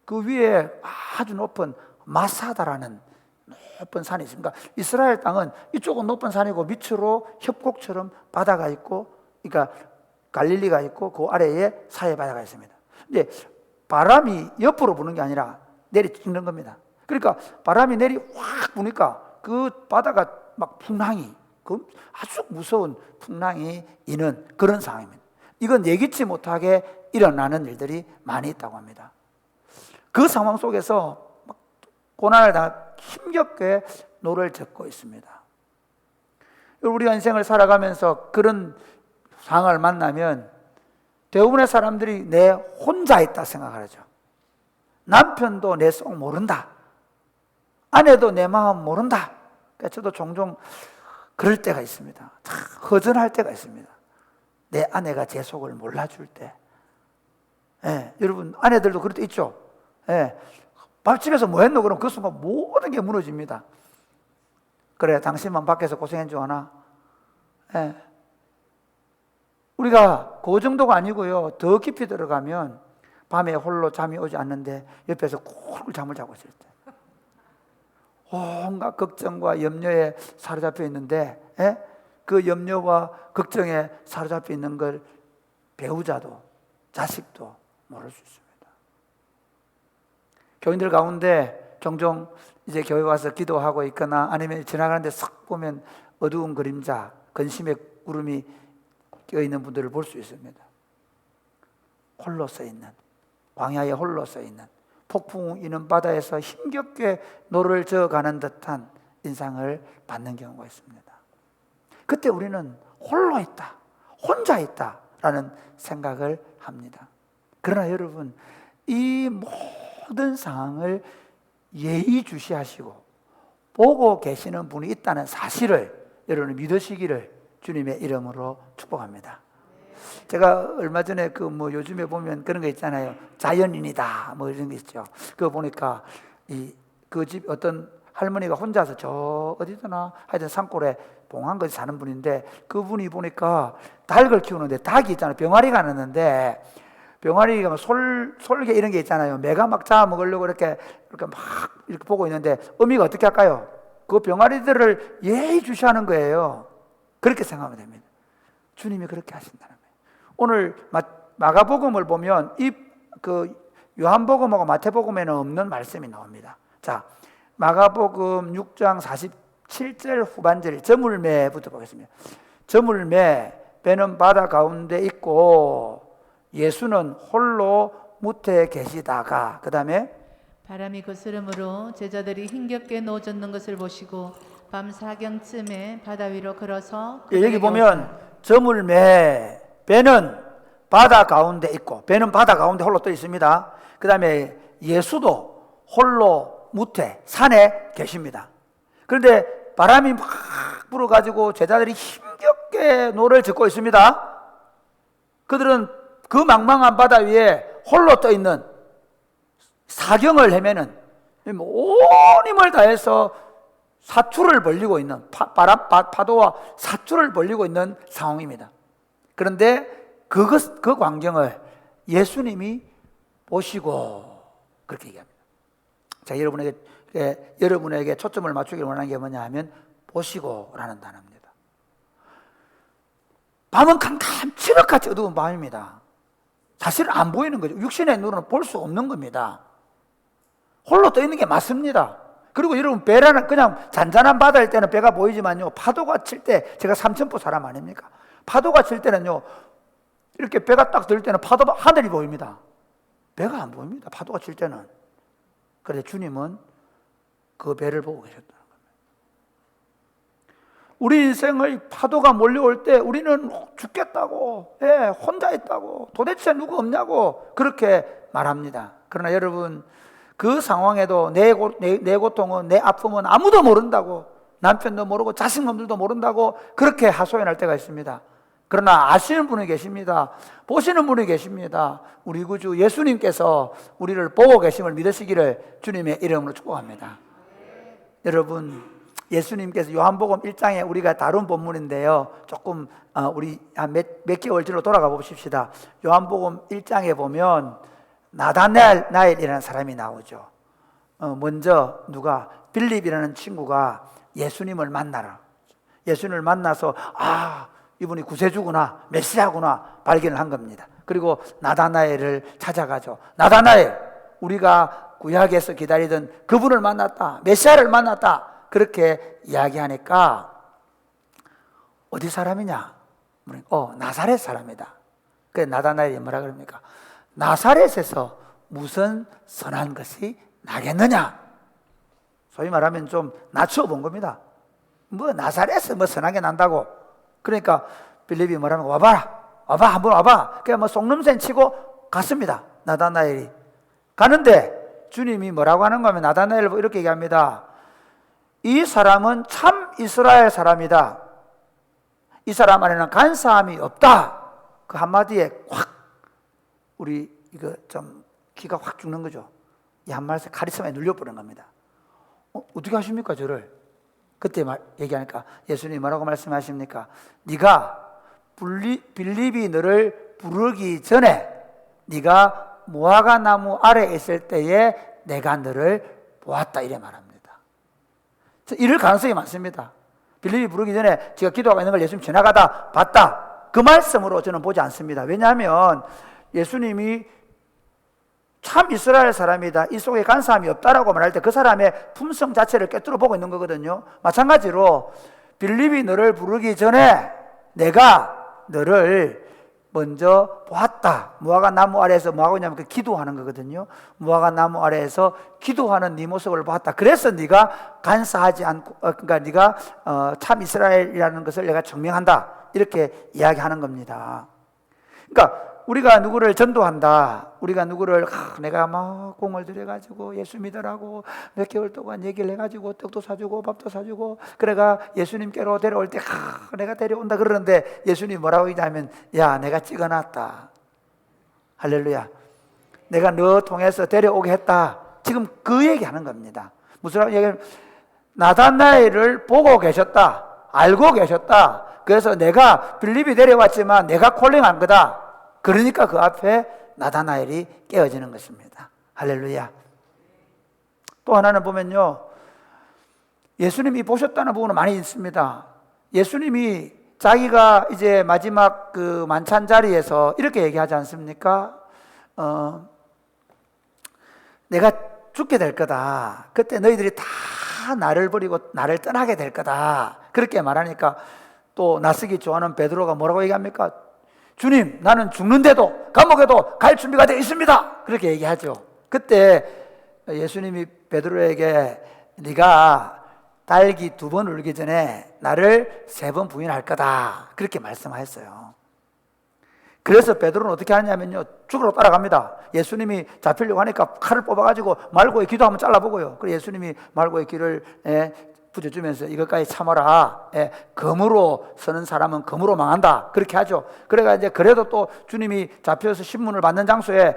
그 위에 아주 높은 마사다라는 높은 산이 있습니다. 이스라엘 땅은 이쪽은 높은 산이고 밑으로 협곡처럼 바다가 있고, 그러니까 갈릴리가 있고 그 아래에 사해 바다가 있습니다. 근데 바람이 옆으로 부는 게 아니라 내리 찍는 겁니다. 그러니까 바람이 내리 확 부니까 그 바다가 막 풍랑이, 그 아주 무서운 풍랑이 있는 그런 상황입니다. 이건 예기치 못하게 일어나는 일들이 많이 있다고 합니다. 그 상황 속에서 막 고난을 당하고 힘겹게 노를 젓고 있습니다. 우리가 인생을 살아가면서 그런 상황을 만나면 대부분의 사람들이 내 혼자 있다 생각하죠. 남편도 내 속 모른다, 아내도 내 마음 모른다. 그러니까 저도 종종 그럴 때가 있습니다. 허전할 때가 있습니다. 내 아내가 제 속을 몰라줄 때. 예, 여러분 아내들도 그럴 때 있죠. 예, 밥집에서 뭐 했노? 그럼 그 순간 모든 게 무너집니다. 그래, 당신만 밖에서 고생한 줄 아나? 예. 우리가 그 정도가 아니고요, 더 깊이 들어가면 밤에 홀로 잠이 오지 않는데 옆에서 꿀꿀 잠을 자고 있을 때, 온갖 걱정과 염려에 사로잡혀 있는데, 예? 그 염려와 걱정에 사로잡혀 있는 걸 배우자도 자식도 모를 수 있습니다. 교인들 가운데 종종 이제 교회 와서 기도하고 있거나 아니면 지나가는데 싹 보면 어두운 그림자, 근심의 구름이 껴있는 분들을 볼 수 있습니다. 홀로 서 있는, 광야에 홀로 서 있는, 폭풍 이는 바다에서 힘겹게 노를 저어가는 듯한 인상을 받는 경우가 있습니다. 그때 우리는 홀로 있다, 혼자 있다라는 생각을 합니다. 그러나 여러분, 이 모든 상황을 예의주시하시고 보고 계시는 분이 있다는 사실을 여러분 믿으시기를 주님의 이름으로 축복합니다. 제가 얼마 전에 그 뭐 요즘에 보면 그런 거 있잖아요. 자연인이다 뭐 이런 게 있죠. 그거 보니까 그 집 어떤 할머니가 혼자서 저 어디더나 하여튼 산골에 봉황거지 사는 분인데, 그분이 보니까 닭을 키우는데 닭이 있잖아요. 병아리가 났는데, 병아리가 솔개 이런 게 있잖아요. 매가 막 잡아 먹으려고 이렇게 막 이렇게 보고 있는데 어미가 어떻게 할까요? 그 병아리들을 예의주시하는 거예요. 그렇게 생각하면 됩니다. 주님이 그렇게 하신다는 거예요. 오늘 마가복음을 보면 그 요한복음하고 마태복음에는 없는 말씀이 나옵니다. 자, 마가복음 6장 47절 후반절 저물매부터 보겠습니다. 저물매, 배는 바다 가운데 있고 예수는 홀로 무태에 계시다가, 그 다음에 바람이 거스름으로 제자들이 힘겹게 노젓는 것을 보시고 밤 사경쯤에 바다 위로 걸어서 여기 보면 저물매, 배는 바다 가운데 있고, 배는 바다 가운데 홀로 떠 있습니다. 그 다음에 예수도 홀로 무태, 산에 계십니다. 그런데 바람이 막 불어가지고 제자들이 힘겹게 노를 젓고 있습니다. 그들은 그 망망한 바다 위에 홀로 떠 있는, 사경을 헤매는, 온 힘을 다해서 사투를 벌리고 있는, 파도와 사투를 벌리고 있는 상황입니다. 그런데 그 광경을 예수님이 보시고 그렇게 얘기합니다. 자, 여러분에게 초점을 맞추기를 원하는 게 뭐냐 하면 보시고라는 단어입니다. 밤은 캄캄 칠흑같이 어두운 밤입니다. 사실 안 보이는 거죠. 육신의 눈으로는 볼 수 없는 겁니다. 홀로 떠 있는 게 맞습니다. 그리고 여러분, 배라는 그냥 잔잔한 바다일 때는 배가 보이지만요, 파도가 칠 때, 제가 삼천포 사람 아닙니까? 파도가 칠 때는요, 이렇게 배가 딱 들 때는 하늘이 보입니다. 배가 안 보입니다. 파도가 칠 때는. 그런데 주님은 그 배를 보고 계셨다는 겁니다. 우리 인생의 파도가 몰려올 때 우리는 죽겠다고, 혼자 있다고, 도대체 누구 없냐고 그렇게 말합니다. 그러나 여러분, 그 상황에도 내 고통은, 내 아픔은 아무도 모른다고, 남편도 모르고 자식놈들도 모른다고 그렇게 하소연할 때가 있습니다. 그러나 아시는 분이 계십니다. 보시는 분이 계십니다. 우리 구주 예수님께서 우리를 보고 계심을 믿으시기를 주님의 이름으로 축복합니다. 여러분, 예수님께서 요한복음 1장에 우리가 다룬 본문인데요, 조금 우리 몇 개월 뒤로 돌아가 봅시다. 요한복음 1장에 보면 나다나엘이라는 사람이 나오죠. 먼저 누가, 빌립이라는 친구가 예수님을 만나라, 예수님을 만나서 이분이 구세주구나, 메시아구나 발견을 한 겁니다. 그리고 나다나엘을 찾아가죠. 나다나엘, 우리가 구약에서 기다리던 그분을 만났다, 메시아를 만났다, 그렇게 이야기하니까 어디 사람이냐? 나사렛 사람이다. 그래서 나다나엘이 뭐라 그럽니까? 나사렛에서 무슨 선한 것이 나겠느냐? 소위 말하면 좀 낮춰본 겁니다. 나사렛에서 선한 게 난다고? 그러니까 빌립이 뭐라면, 와봐 한번 와봐. 그냥 속눈썹 치고 갔습니다. 나다나엘이 가는데 주님이 뭐라고 하는 거면, 나다나엘을 이렇게 얘기합니다. 이 사람은 참 이스라엘 사람이다. 이 사람 안에는 간사함이 없다. 그 한마디에 확 우리 이거 좀 기가 확 죽는 거죠. 이 한마디에서 카리스마에 눌려버린 겁니다. 어떻게 하십니까 저를? 그때 얘기하니까 예수님이 뭐라고 말씀하십니까? 네가 빌립이 너를 부르기 전에, 네가 무화과 나무 아래에 있을 때에 내가 너를 보았다, 이래 말합니다. 이럴 가능성이 많습니다. 빌립이 부르기 전에 제가 기도하고 있는 걸 예수님 지나가다 봤다, 그 말씀으로 저는 보지 않습니다. 왜냐하면 예수님이 참 이스라엘 사람이다, 이 속에 간사함이 없다라고 말할 때 그 사람의 품성 자체를 꿰뚫어 보고 있는 거거든요. 마찬가지로 빌립이 너를 부르기 전에 내가 너를 먼저 보았다. 무화과 나무 아래에서 뭐하고 있냐면 그 기도하는 거거든요. 무화과 나무 아래에서 기도하는 네 모습을 보았다. 그래서 네가 간사하지 않고, 그러니까 네가 참 이스라엘이라는 것을 내가 증명한다, 이렇게 이야기하는 겁니다. 그러니까 우리가 누구를 전도한다, 우리가 누구를 내가 막 공을 들여가지고 예수 믿으라고 몇 개월 동안 얘기를 해가지고 떡도 사주고 밥도 사주고, 그래가 예수님께로 데려올 때 내가 데려온다 그러는데 예수님 뭐라고 하냐면, 야, 내가 찍어놨다. 할렐루야. 내가 너 통해서 데려오게 했다. 지금 그 얘기하는 겁니다. 무슨 얘기냐면, 나다나엘을 보고 계셨다, 알고 계셨다. 그래서 내가 빌립이 데려왔지만 내가 콜링한 거다. 그러니까 그 앞에 나다나엘이 깨어지는 것입니다. 할렐루야. 또 하나는 보면요, 예수님이 보셨다는 부분은 많이 있습니다. 예수님이 자기가 이제 마지막 그 만찬 자리에서 이렇게 얘기하지 않습니까? 내가 죽게 될 거다. 그때 너희들이 다 나를 버리고 나를 떠나게 될 거다. 그렇게 말하니까 또 낯서기 좋아하는 베드로가 뭐라고 얘기합니까? 주님, 나는 죽는데도 감옥에도 갈 준비가 되어 있습니다. 그렇게 얘기하죠. 그때 예수님이 베드로에게 네가 딸기 2번 울기 전에 나를 3번 부인할 거다, 그렇게 말씀하셨어요. 그래서 베드로는 어떻게 하냐면요, 죽으러 따라갑니다. 예수님이 잡히려고 하니까 칼을 뽑아가지고 말고의 귀도 한번 잘라보고요. 그래서 예수님이 말고의 귀를 붙여주면서 이것까지 참아라. 검으로 서는 사람은 검으로 망한다. 그렇게 하죠. 그래가 이제 그래도 또 주님이 잡혀서 신문을 받는 장소에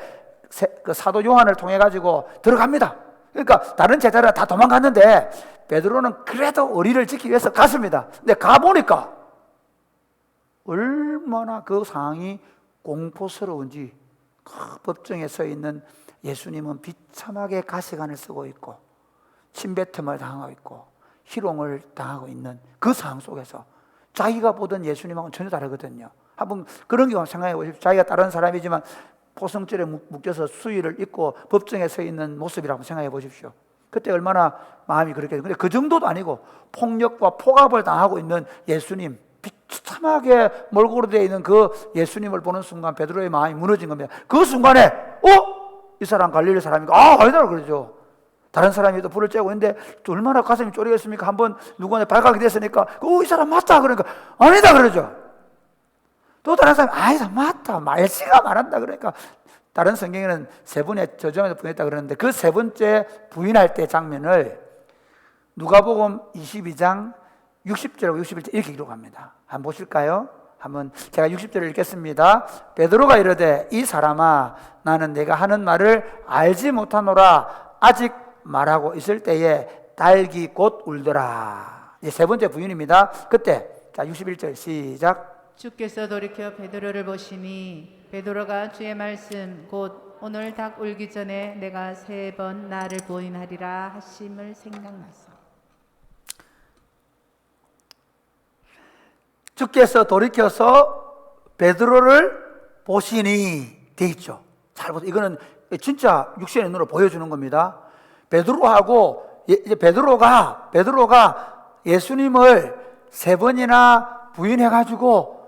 그 사도 요한을 통해 가지고 들어갑니다. 그러니까 다른 제자들은 다 도망갔는데 베드로는 그래도 의리를 지키기 위해서 갔습니다. 근데 가보니까 얼마나 그 상황이 공포스러운지, 법정에 서 있는 예수님은 비참하게 가시관을 쓰고 있고 침뱉음을 당하고 있고 희롱을 당하고 있는 그 상황 속에서 자기가 보던 예수님하고는 전혀 다르거든요. 한번 그런 경우 생각해 보십시오. 자기가 다른 사람이지만 포승줄에 묶여서 수의를 입고 법정에 서 있는 모습이라고 생각해 보십시오. 그때 얼마나 마음이 그렇게. 근데 그 정도도 아니고 폭력과 폭압을 당하고 있는 예수님, 비참하게 몰골로 되어 있는 그 예수님을 보는 순간 베드로의 마음이 무너진 겁니다. 그 순간에 이 사람 갈릴리 사람인가? 아니다 그러죠. 다른 사람이 또 불을 쬐고 있는데 또 얼마나 가슴이 쪼리겠습니까? 한번 누구한테 발각이 됐으니까 이 사람 맞다 그러니까 아니다 그러죠. 또 다른 사람이 아니다 맞다 말씨가 말한다 그러니까 다른 성경에는 세 번의 저주하면서 부인했다 그러는데 그 세 번째 부인할 때 장면을 누가복음 22장 60절하고 61절 이렇게 기록합니다. 한번 보실까요? 한번 제가 60절을 읽겠습니다. 베드로가 이르되 이 사람아 나는 내가 하는 말을 알지 못하노라. 아직 말하고 있을 때에 딸기 곧 울더라. 이제 세 번째 부인입니다. 그때 자 61절 시작. 주께서 돌이켜 베드로를 보시니 베드로가 주의 말씀 곧 오늘 닭 울기 전에 내가 3번 나를 부인하리라 하심을 생각나서 주께서 돌이켜서 베드로를 보시니 돼 있죠. 잘 보세요. 이거는 진짜 육신의 눈으로 보여주는 겁니다. 베드로하고 이제 베드로가 예수님을 3번이나 부인해가지고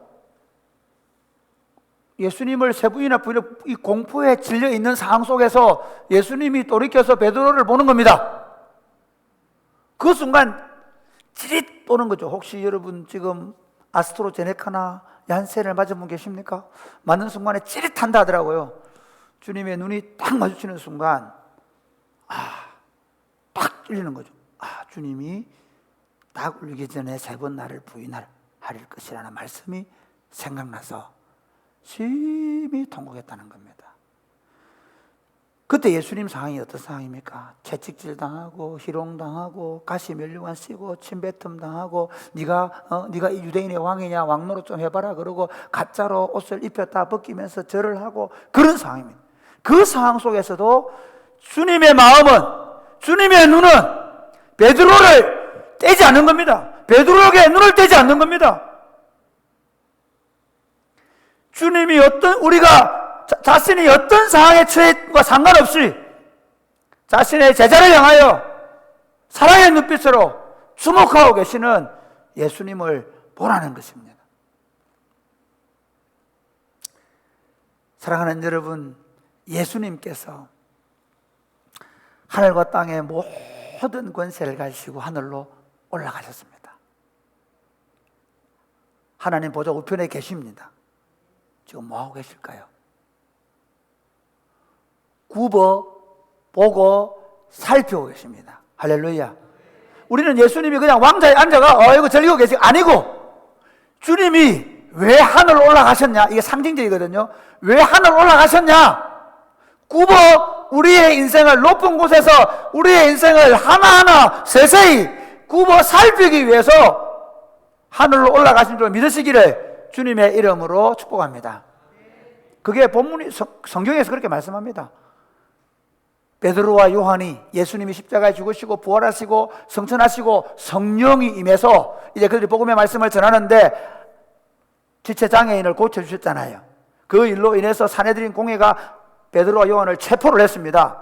예수님을 3번이나 부인해 이 공포에 질려 있는 상황 속에서 예수님이 돌이켜서 베드로를 보는 겁니다. 그 순간 찌릿 도는 거죠. 혹시 여러분 지금 아스트로제네카나 얀센을 맞은 분 계십니까? 맞는 순간에 찌릿한다 하더라고요. 주님의 눈이 딱 마주치는 순간 딱 찔리는 거죠. 주님이 딱 울기 전에 3번 나를 부인할 것이라는 말씀이 생각나서 심히 통곡했다는 겁니다. 그때 예수님 상황이 어떤 상황입니까? 채찍질 당하고 희롱 당하고 가시 면류관 쓰고 침뱉음 당하고 네가 유대인의 왕이냐 왕노릇 좀 해봐라 그러고 가짜로 옷을 입혔다 벗기면서 절을 하고 그런 상황입니다. 그 상황 속에서도 주님의 마음은 주님의 눈은 베드로를 떼지 않는 겁니다. 베드로에게 눈을 떼지 않는 겁니다. 주님이 우리가 자신이 어떤 상황에 처해과 상관없이 자신의 제자를 향하여 사랑의 눈빛으로 주목하고 계시는 예수님을 보라는 것입니다. 사랑하는 여러분, 예수님께서 하늘과 땅의 모든 권세를 가지시고 하늘로 올라가셨습니다. 하나님 보좌 우편에 계십니다. 지금 뭐하고 계실까요? 굽어 보고 살피고 계십니다. 할렐루야. 우리는 예수님이 그냥 왕자에 앉아가 이거 즐기고 계시 아니고 주님이 왜 하늘로 올라가셨냐? 이게 상징적이거든요. 왜 하늘로 올라가셨냐? 굽어 우리의 인생을 높은 곳에서 우리의 인생을 하나하나 세세히 굽어 살피기 위해서 하늘로 올라가신 줄 믿으시기를 주님의 이름으로 축복합니다. 그게 본문이 성경에서 그렇게 말씀합니다. 베드로와 요한이 예수님이 십자가에 죽으시고 부활하시고 성천하시고 성령이 임해서 이제 그들이 복음의 말씀을 전하는데 지체장애인을 고쳐주셨잖아요. 그 일로 인해서 사내들인 공회가 베드로와 요한을 체포를 했습니다.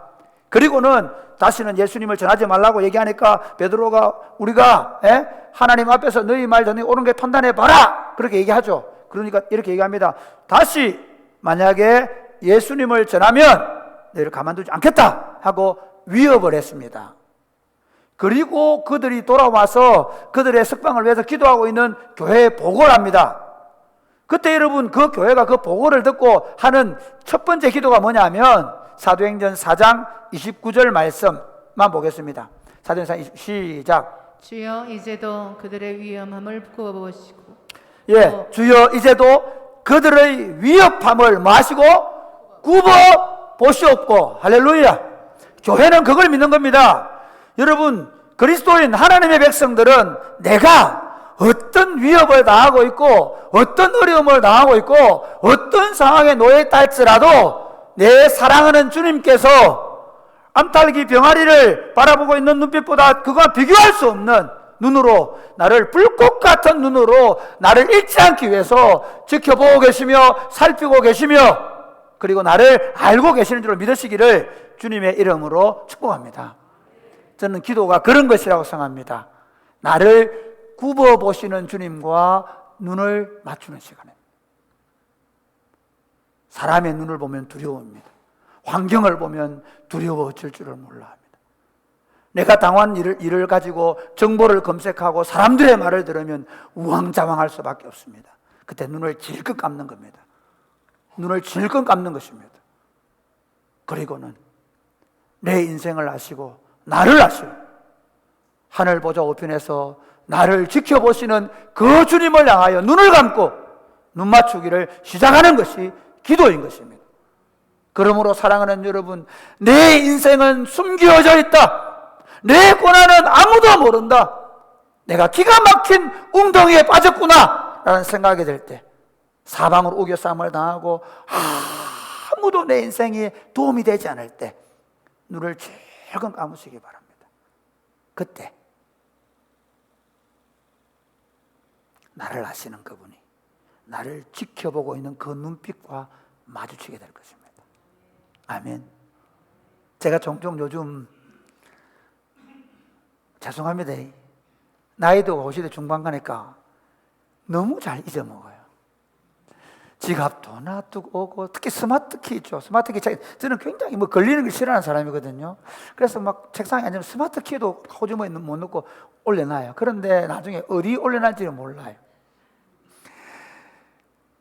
그리고는 다시는 예수님을 전하지 말라고 얘기하니까 베드로가 우리가 하나님 앞에서 너희 말 전에 옳은 게 판단해봐라 그렇게 얘기하죠. 그러니까 이렇게 얘기합니다. 다시 만약에 예수님을 전하면 너희를 가만두지 않겠다 하고 위협을 했습니다. 그리고 그들이 돌아와서 그들의 석방을 위해서 기도하고 있는 교회에 보고를 합니다. 그때 여러분 그 교회가 그 보고를 듣고 하는 첫 번째 기도가 뭐냐면 사도행전 4장 29절 말씀만 보겠습니다. 사도행전 4장 시작. 주여 이제도 그들의 위험함을 구워보시고 주여 이제도 그들의 위협함을 마시고 굽어 보시옵고. 할렐루야. 교회는 그걸 믿는 겁니다. 여러분 그리스도인 하나님의 백성들은 내가 어떤 위협을 당하고 있고 어떤 어려움을 당하고 있고 어떤 상황에 놓여 있다 할지라도 내 사랑하는 주님께서 암탉이 병아리를 바라보고 있는 눈빛보다 그와 비교할 수 없는 눈으로 나를 불꽃 같은 눈으로 나를 잃지 않기 위해서 지켜보고 계시며 살피고 계시며 그리고 나를 알고 계시는 줄 믿으시기를 주님의 이름으로 축복합니다. 저는 기도가 그런 것이라고 생각합니다. 나를 굽어보시는 주님과 눈을 맞추는 시간에 사람의 눈을 보면 두려워합니다. 환경을 보면 두려워질 줄을 몰라 합니다. 내가 당한 일을 가지고 정보를 검색하고 사람들의 말을 들으면 우왕좌왕할 수밖에 없습니다. 그때 눈을 질끈 감는 겁니다. 눈을 질끈 감는 것입니다. 그리고는 내 인생을 아시고 나를 아시고 하늘 보좌 우편에서 나를 지켜보시는 그 주님을 향하여 눈을 감고 눈 맞추기를 시작하는 것이 기도인 것입니다. 그러므로 사랑하는 여러분, 내 인생은 숨겨져 있다. 내 고난은 아무도 모른다. 내가 기가 막힌 웅덩이에 빠졌구나 라는 생각이 들 때, 사방으로 우겨싸움을 당하고 아무도 내 인생에 도움이 되지 않을 때 눈을 질끈 감으시기 바랍니다. 그때 나를 아시는 그분이 나를 지켜보고 있는 그 눈빛과 마주치게 될 것입니다. 아멘. 제가 종종 요즘 죄송합니다. 나이도 50대 중반 가니까 너무 잘 잊어먹어요. 지갑도 놔두고 오고, 특히 스마트키 있죠. 스마트키, 저는 굉장히 걸리는 걸 싫어하는 사람이거든요. 그래서 막 책상에 앉으면 스마트키도 호주머니에 못 넣고 올려놔요. 그런데 나중에 어디 올려놨지는 몰라요.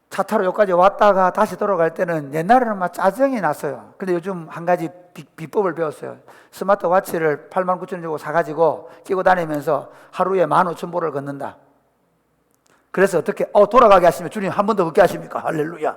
차 타러 여기까지 왔다가 다시 돌아갈 때는 옛날에는 막 짜증이 났어요. 근데 요즘 한 가지 비법을 배웠어요. 스마트워치를 89,000원 주고 사가지고 끼고 다니면서 하루에 15,000보를 걷는다. 그래서 어떻게 돌아가게 하시면 주님 한 번 더 걷게 하십니까? 할렐루야.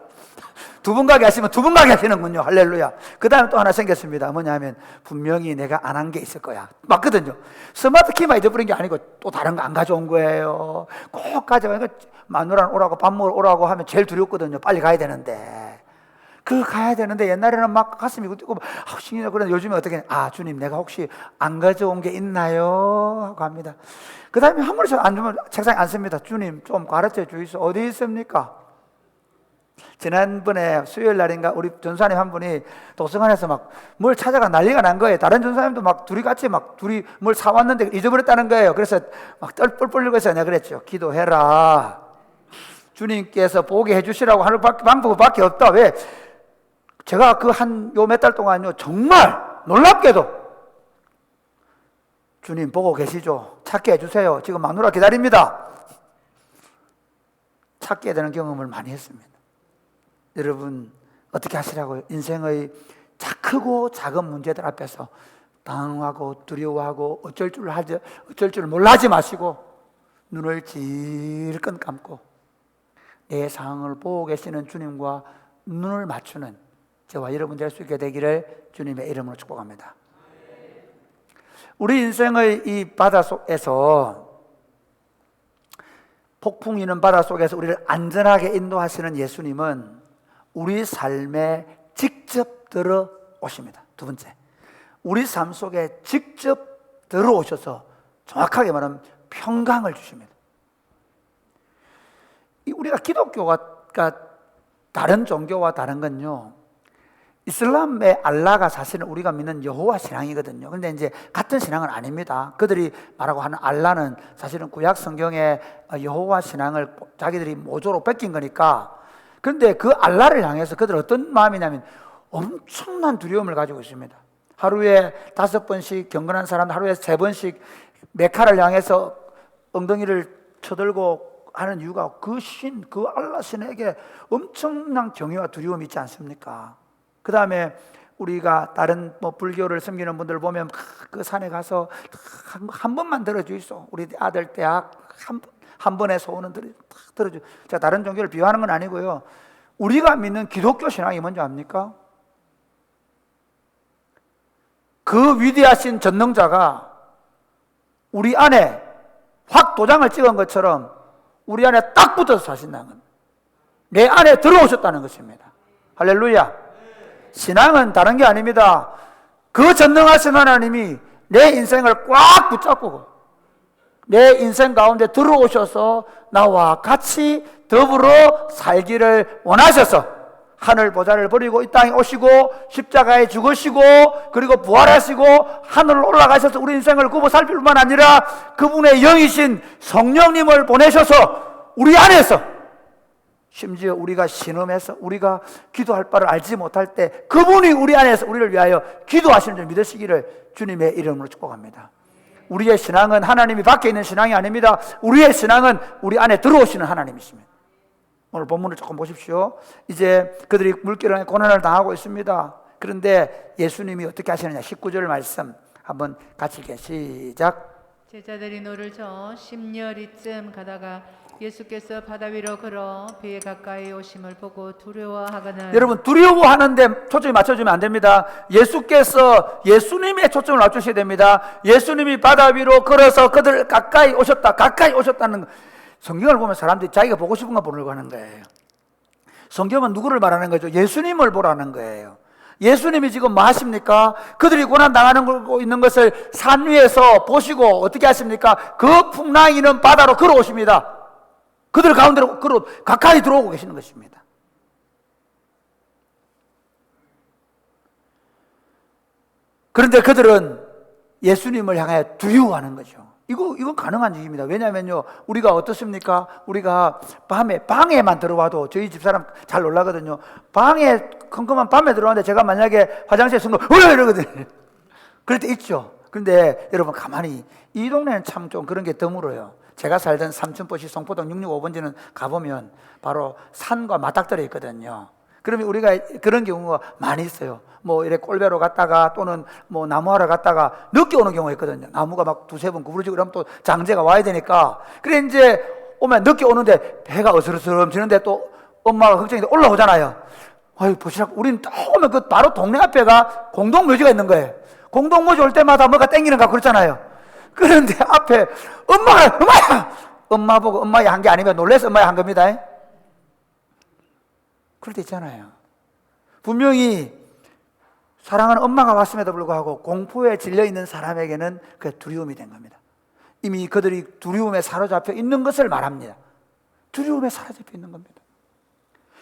두 번 가게 하시면 두 번 가게 하시는군요. 할렐루야. 그 다음에 또 하나 생겼습니다. 뭐냐면 분명히 내가 안 한 게 있을 거야. 맞거든요. 스마트키만 잊어버린 게 아니고 또 다른 거 안 가져온 거예요. 꼭 가져가니까 마누라는 오라고 밥 먹으러 오라고 하면 제일 두렵거든요. 빨리 가야 되는데. 가야 되는데 옛날에는 막 가슴이 뛰고 신기하다. 그런데 요즘에 어떻게 주님 내가 혹시 안 가져온 게 있나요? 하고 합니다. 그 다음에 한 번씩 안 주면 책상에 앉습니다. 주님 좀 가르쳐 주이소. 어디 있습니까? 지난번에 수요일 날인가 우리 전사님 한 분이 도서관에서 막 뭘 찾아가 난리가 난 거예요. 다른 전사님도 막 둘이 같이 뭘 사왔는데 잊어버렸다는 거예요. 그래서 막 뻘뻘 흘리고 해서 내가 그랬죠. 기도해라. 주님께서 보게 해주시라고 하는 방법밖에 없다. 왜? 제가 요 몇 달 동안요 정말 놀랍게도 주님 보고 계시죠? 찾게 해주세요. 지금 마누라 기다립니다. 찾게 되는 경험을 많이 했습니다. 여러분 어떻게 하시라고요? 인생의 크고 작은 문제들 앞에서 당황하고 두려워하고 어쩔 줄 몰라 하지 마시고 눈을 질끈 감고 내 상황을 보고 계시는 주님과 눈을 맞추는 저와 여러분 될 수 있게 되기를 주님의 이름으로 축복합니다. 우리 인생의 이 바다 속에서 폭풍 이는 바다 속에서 우리를 안전하게 인도하시는 예수님은 우리 삶에 직접 들어오십니다. 두 번째, 우리 삶 속에 직접 들어오셔서 정확하게 말하면 평강을 주십니다. 우리가 기독교가 다른 종교와 다른 건요, 이슬람의 알라가 사실은 우리가 믿는 여호와 신앙이거든요. 그런데 이제 같은 신앙은 아닙니다. 그들이 말하고 하는 알라는 사실은 구약 성경의 여호와 신앙을 자기들이 모조로 뺏긴 거니까. 그런데 그 알라를 향해서 그들 어떤 마음이냐면 엄청난 두려움을 가지고 있습니다. 하루에 5번씩 경건한 사람 하루에 3번씩 메카를 향해서 엉덩이를 쳐들고 하는 이유가 그 알라 신에게 엄청난 경외와 두려움이 있지 않습니까? 그 다음에 우리가 다른 불교를 섬기는 분들 보면 그 산에 가서 한 번만 들어주이소. 우리 아들 대학 한 번의 소원은 들어주. 제가 다른 종교를 비하하는 건 아니고요. 우리가 믿는 기독교 신앙이 뭔지 압니까? 그 위대하신 전능자가 우리 안에 확 도장을 찍은 것처럼 우리 안에 딱 붙어서 사신다는 겁니다. 내 안에 들어오셨다는 것입니다. 할렐루야. 신앙은 다른 게 아닙니다. 그 전능하신 하나님이 내 인생을 꽉 붙잡고 내 인생 가운데 들어오셔서 나와 같이 더불어 살기를 원하셔서 하늘 보좌를 버리고 이 땅에 오시고 십자가에 죽으시고 그리고 부활하시고 하늘로 올라가셔서 우리 인생을 굽어살필 뿐만 아니라 그분의 영이신 성령님을 보내셔서 우리 안에서, 심지어 우리가 신음해서 우리가 기도할 바를 알지 못할 때 그분이 우리 안에서 우리를 위하여 기도하시는 줄 믿으시기를 주님의 이름으로 축복합니다. 우리의 신앙은 하나님이 밖에 있는 신앙이 아닙니다. 우리의 신앙은 우리 안에 들어오시는 하나님이십니다. 오늘 본문을 조금 보십시오. 이제 그들이 물결에 고난을 당하고 있습니다. 그런데 예수님이 어떻게 하시느냐, 19절 말씀 한번 같이 읽게 시작. 제자들이 노를 저 십여리쯤 가다가 예수께서 바다 위로 걸어 배에 가까이 오심을 보고 두려워하거늘. 여러분, 두려워하는데 초점이 맞춰주면 안 됩니다. 예수께서 예수님의 초점을 맞추셔야 됩니다. 예수님이 바다 위로 걸어서 그들 가까이 오셨다, 가까이 오셨다는 거. 성경을 보면 사람들이 자기가 보고 싶은 거 보려고 하는 거예요. 성경은 누구를 말하는 거죠? 예수님을 보라는 거예요. 예수님이 지금 뭐 하십니까? 그들이 고난 당하는 거 있는 것을 산 위에서 보시고 어떻게 하십니까? 그 풍랑이는 바다로 걸어오십니다. 그들 가운데로 가까이 들어오고 계시는 것입니다. 그런데 그들은 예수님을 향해 두려워하는 거죠. 이건 가능한 일입니다. 왜냐하면요, 우리가 어떻습니까? 우리가 밤에 방에만 들어와도 저희 집사람 잘 놀라거든요. 방에 컴컴한 밤에 들어왔는데 제가 만약에 화장실에 숨어 이러거든요. 그럴 때 있죠. 그런데 여러분 가만히, 이 동네는 참 좀 그런 게 드물어요. 제가 살던 삼천포시 송포동 665번지는 가보면 바로 산과 맞닥뜨려 있거든요. 그러면 우리가 그런 경우가 많이 있어요. 뭐 이렇게 꼴배로 갔다가 또는 뭐 나무하러 갔다가 늦게 오는 경우가 있거든요. 나무가 막 두세 번 구부러지고 이러면 또 장제가 와야 되니까. 그래 이제 오면 늦게 오는데 배가 어스름스름지는데 또 엄마가 걱정인데 올라오잖아요. 아유 보시라고. 우리는 딱 오면 그 바로 동네 앞에가 공동묘지가 있는 거예요. 공동묘지 올 때마다 뭐가 땡기는가 그렇잖아요. 그런데 앞에 엄마야! 엄마 보고 엄마야 한 게 아니면 놀래서 엄마야 한 겁니다. 그럴 때 있잖아요. 분명히 사랑하는 엄마가 왔음에도 불구하고 공포에 질려있는 사람에게는 그게 두려움이 된 겁니다. 이미 그들이 두려움에 사로잡혀 있는 것을 말합니다. 두려움에 사로잡혀 있는 겁니다.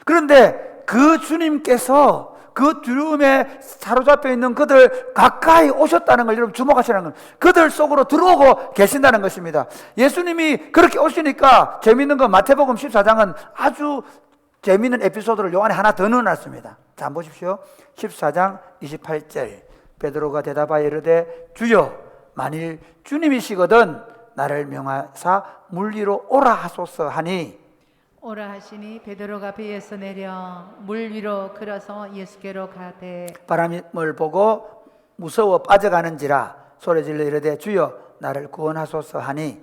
그런데 그 주님께서 그 두려움에 사로잡혀 있는 그들 가까이 오셨다는 걸 여러분 주목하시라는 건, 그들 속으로 들어오고 계신다는 것입니다. 예수님이 그렇게 오시니까 재미있는 건 마태복음 14장은 아주 재미있는 에피소드를 요 안에 하나 더 넣어놨습니다. 자, 한번 보십시오. 14장 28절. 베드로가 대답하여 이르되 주여, 만일 주님이시거든 나를 명하사 물 위로 오라 하소서 하니, 오라 하시니 베드로가 배에서 내려 물 위로 걸어서 예수께로 가되 바람을 보고 무서워 빠져가는지라 소리질러 이르되 주여 나를 구원하소서 하니,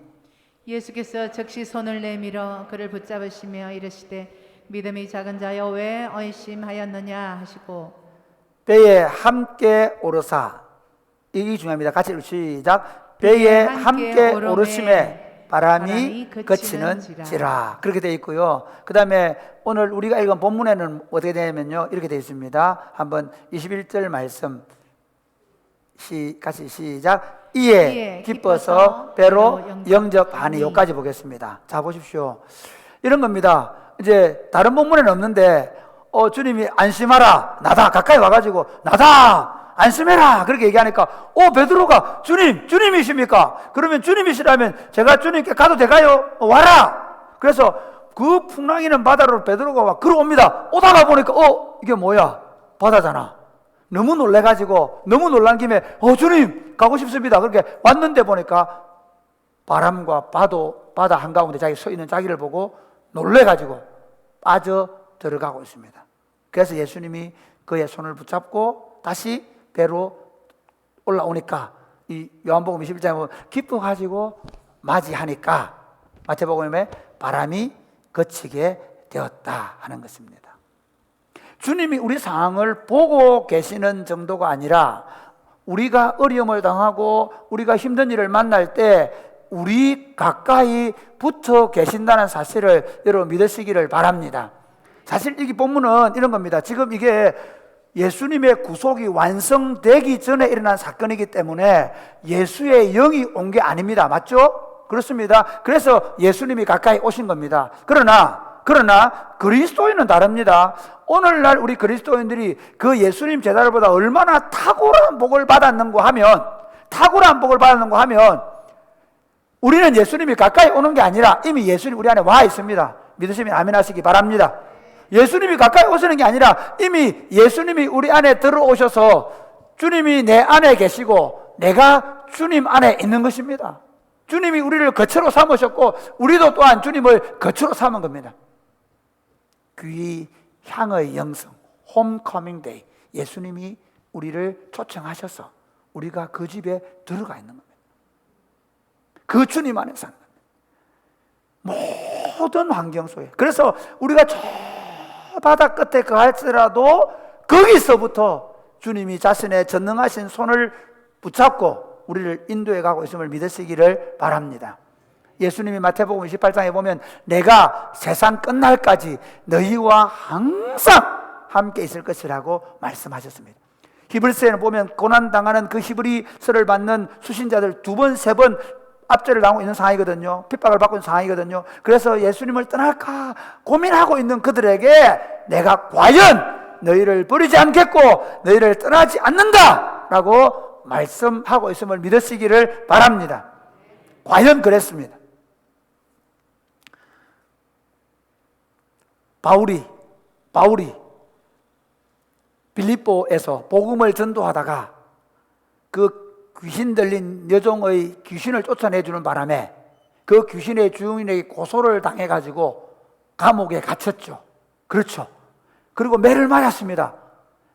예수께서 즉시 손을 내밀어 그를 붙잡으시며 이르시되 믿음이 작은 자여 왜 의심하였느냐 하시고 배에 함께 오르사, 이게 중요합니다. 같이 시작. 배에 함께 오르심에 바람이 그치는지라. 그렇게 되어 있고요. 그 다음에 오늘 우리가 읽은 본문에는 어떻게 되냐면요, 이렇게 되어 있습니다. 한번 21절 말씀 같이 시작. 이에 기뻐서 배로 영접하니, 여기까지 보겠습니다. 자, 보십시오. 이런 겁니다. 이제 다른 본문에는 없는데 주님이 안심하라, 나다, 가까이 와가지고 나다, 안심해라 그렇게 얘기하니까 베드로가 주님이십니까? 그러면 주님이시라면 제가 주님께 가도 될까요? 와라. 그래서 그 풍랑이는 바다로 베드로가 와 걸어옵니다. 오다가 보니까 이게 뭐야? 바다잖아. 너무 놀래가지고, 너무 놀란 김에 주님 가고 싶습니다. 그렇게 왔는데 보니까 바람과 바다 한가운데 자기 서 있는 자기를 보고 놀래가지고 빠져 들어가고 있습니다. 그래서 예수님이 그의 손을 붙잡고 다시 배로 올라오니까, 이 요한복음 21장에 보면 기뻐가지고 맞이하니까 마태복음에 바람이 그치게 되었다 하는 것입니다. 주님이 우리 상황을 보고 계시는 정도가 아니라 우리가 어려움을 당하고 우리가 힘든 일을 만날 때 우리 가까이 붙어 계신다는 사실을 여러분 믿으시기를 바랍니다. 사실 이 본문은 이런 겁니다. 지금 이게 예수님의 구속이 완성되기 전에 일어난 사건이기 때문에 예수의 영이 온 게 아닙니다. 맞죠? 그렇습니다. 그래서 예수님이 가까이 오신 겁니다. 그러나 그러나 그리스도인은 다릅니다. 오늘날 우리 그리스도인들이 그 예수님 제자들보다 얼마나 탁월한 복을 받았는가 하면 우리는 예수님이 가까이 오는 게 아니라 이미 예수님 우리 안에 와 있습니다. 믿으시면 아멘 하시기 바랍니다. 예수님이 가까이 오시는 게 아니라 이미 예수님이 우리 안에 들어오셔서 주님이 내 안에 계시고 내가 주님 안에 있는 것입니다. 주님이 우리를 거처로 삼으셨고 우리도 또한 주님을 거처로 삼은 겁니다. 귀향의 영성, 홈커밍 데이, 예수님이 우리를 초청하셔서 우리가 그 집에 들어가 있는 겁니다. 그 주님 안에 사는 겁니다. 모든 환경 속에. 그래서 우리가 저 바다 끝에 갈지라도 거기서부터 주님이 자신의 전능하신 손을 붙잡고 우리를 인도해 가고 있음을 믿으시기를 바랍니다. 예수님이 마태복음 28장에 보면 내가 세상 끝날까지 너희와 항상 함께 있을 것이라고 말씀하셨습니다. 히브리서에는 보면 고난당하는 그 히브리서를 받는 수신자들 2번, 3번 압제를 당하고 있는 상황이거든요. 핍박을 받고 있는 상황이거든요. 그래서 예수님을 떠날까 고민하고 있는 그들에게 내가 과연 너희를 버리지 않겠고 너희를 떠나지 않는다 라고 말씀하고 있음을 믿으시기를 바랍니다. 과연 그랬습니다. 바울이 빌립보에서 복음을 전도하다가 그 귀신 들린 여종의 귀신을 쫓아내주는 바람에 그 귀신의 주인에게 고소를 당해가지고 감옥에 갇혔죠. 그렇죠. 그리고 매를 맞았습니다.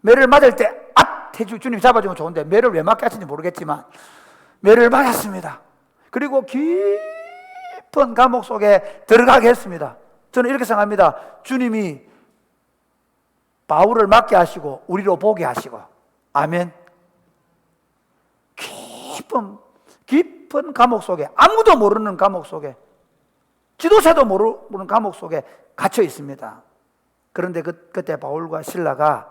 매를 맞을 때 주님 잡아주면 좋은데 매를 왜 맞게 하신지 모르겠지만 매를 맞았습니다. 그리고 깊은 감옥 속에 들어가게 했습니다. 저는 이렇게 생각합니다. 주님이 바울을 맞게 하시고 우리로 보게 하시고, 아멘. 깊은 감옥 속에, 아무도 모르는 감옥 속에, 지도자도 모르는 감옥 속에 갇혀 있습니다. 그런데 그때 바울과 실라가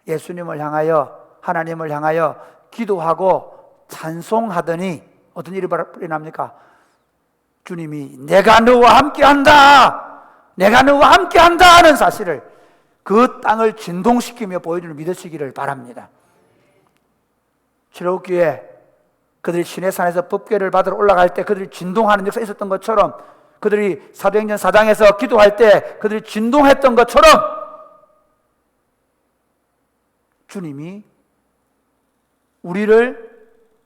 예수님을 향하여, 하나님을 향하여 기도하고 찬송하더니 어떤 일이 일어납니까? 주님이 내가 너와 함께한다, 내가 너와 함께한다 하는 사실을, 그 땅을 진동시키며 보여주는 믿으시기를 바랍니다. 출애굽기에 그들이 시내산에서 법궤를 받으러 올라갈 때 그들이 진동하는 역사가 있었던 것처럼, 그들이 사도행전 4장에서 기도할 때 그들이 진동했던 것처럼 주님이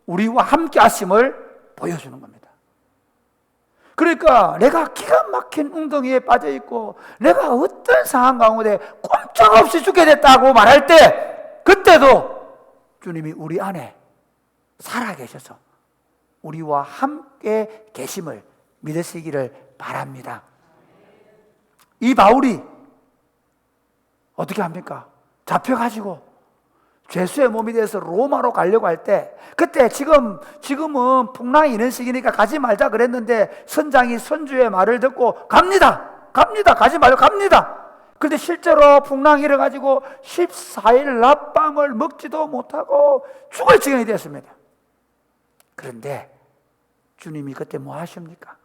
우리와 함께 하심을 보여주는 겁니다. 그러니까 내가 기가 막힌 웅덩이에 빠져 있고 내가 어떤 상황 가운데 꼼짝없이 죽게 됐다고 말할 때, 그때도 주님이 우리 안에 살아계셔서 우리와 함께 계심을 믿으시기를 바랍니다. 이 바울이 어떻게 합니까? 잡혀가지고 죄수의 몸이 돼서 로마로 가려고 할 때, 그때 지금은 풍랑이 있는 시기니까 가지 말자 그랬는데 선장이 선주의 말을 듣고 갑니다, 가지 말고 갑니다. 그런데 실제로 풍랑이 일어가지고 14일 낮밤을 먹지도 못하고 죽을 지경이 되었습니다. 그런데 주님이 그때 뭐 하십니까?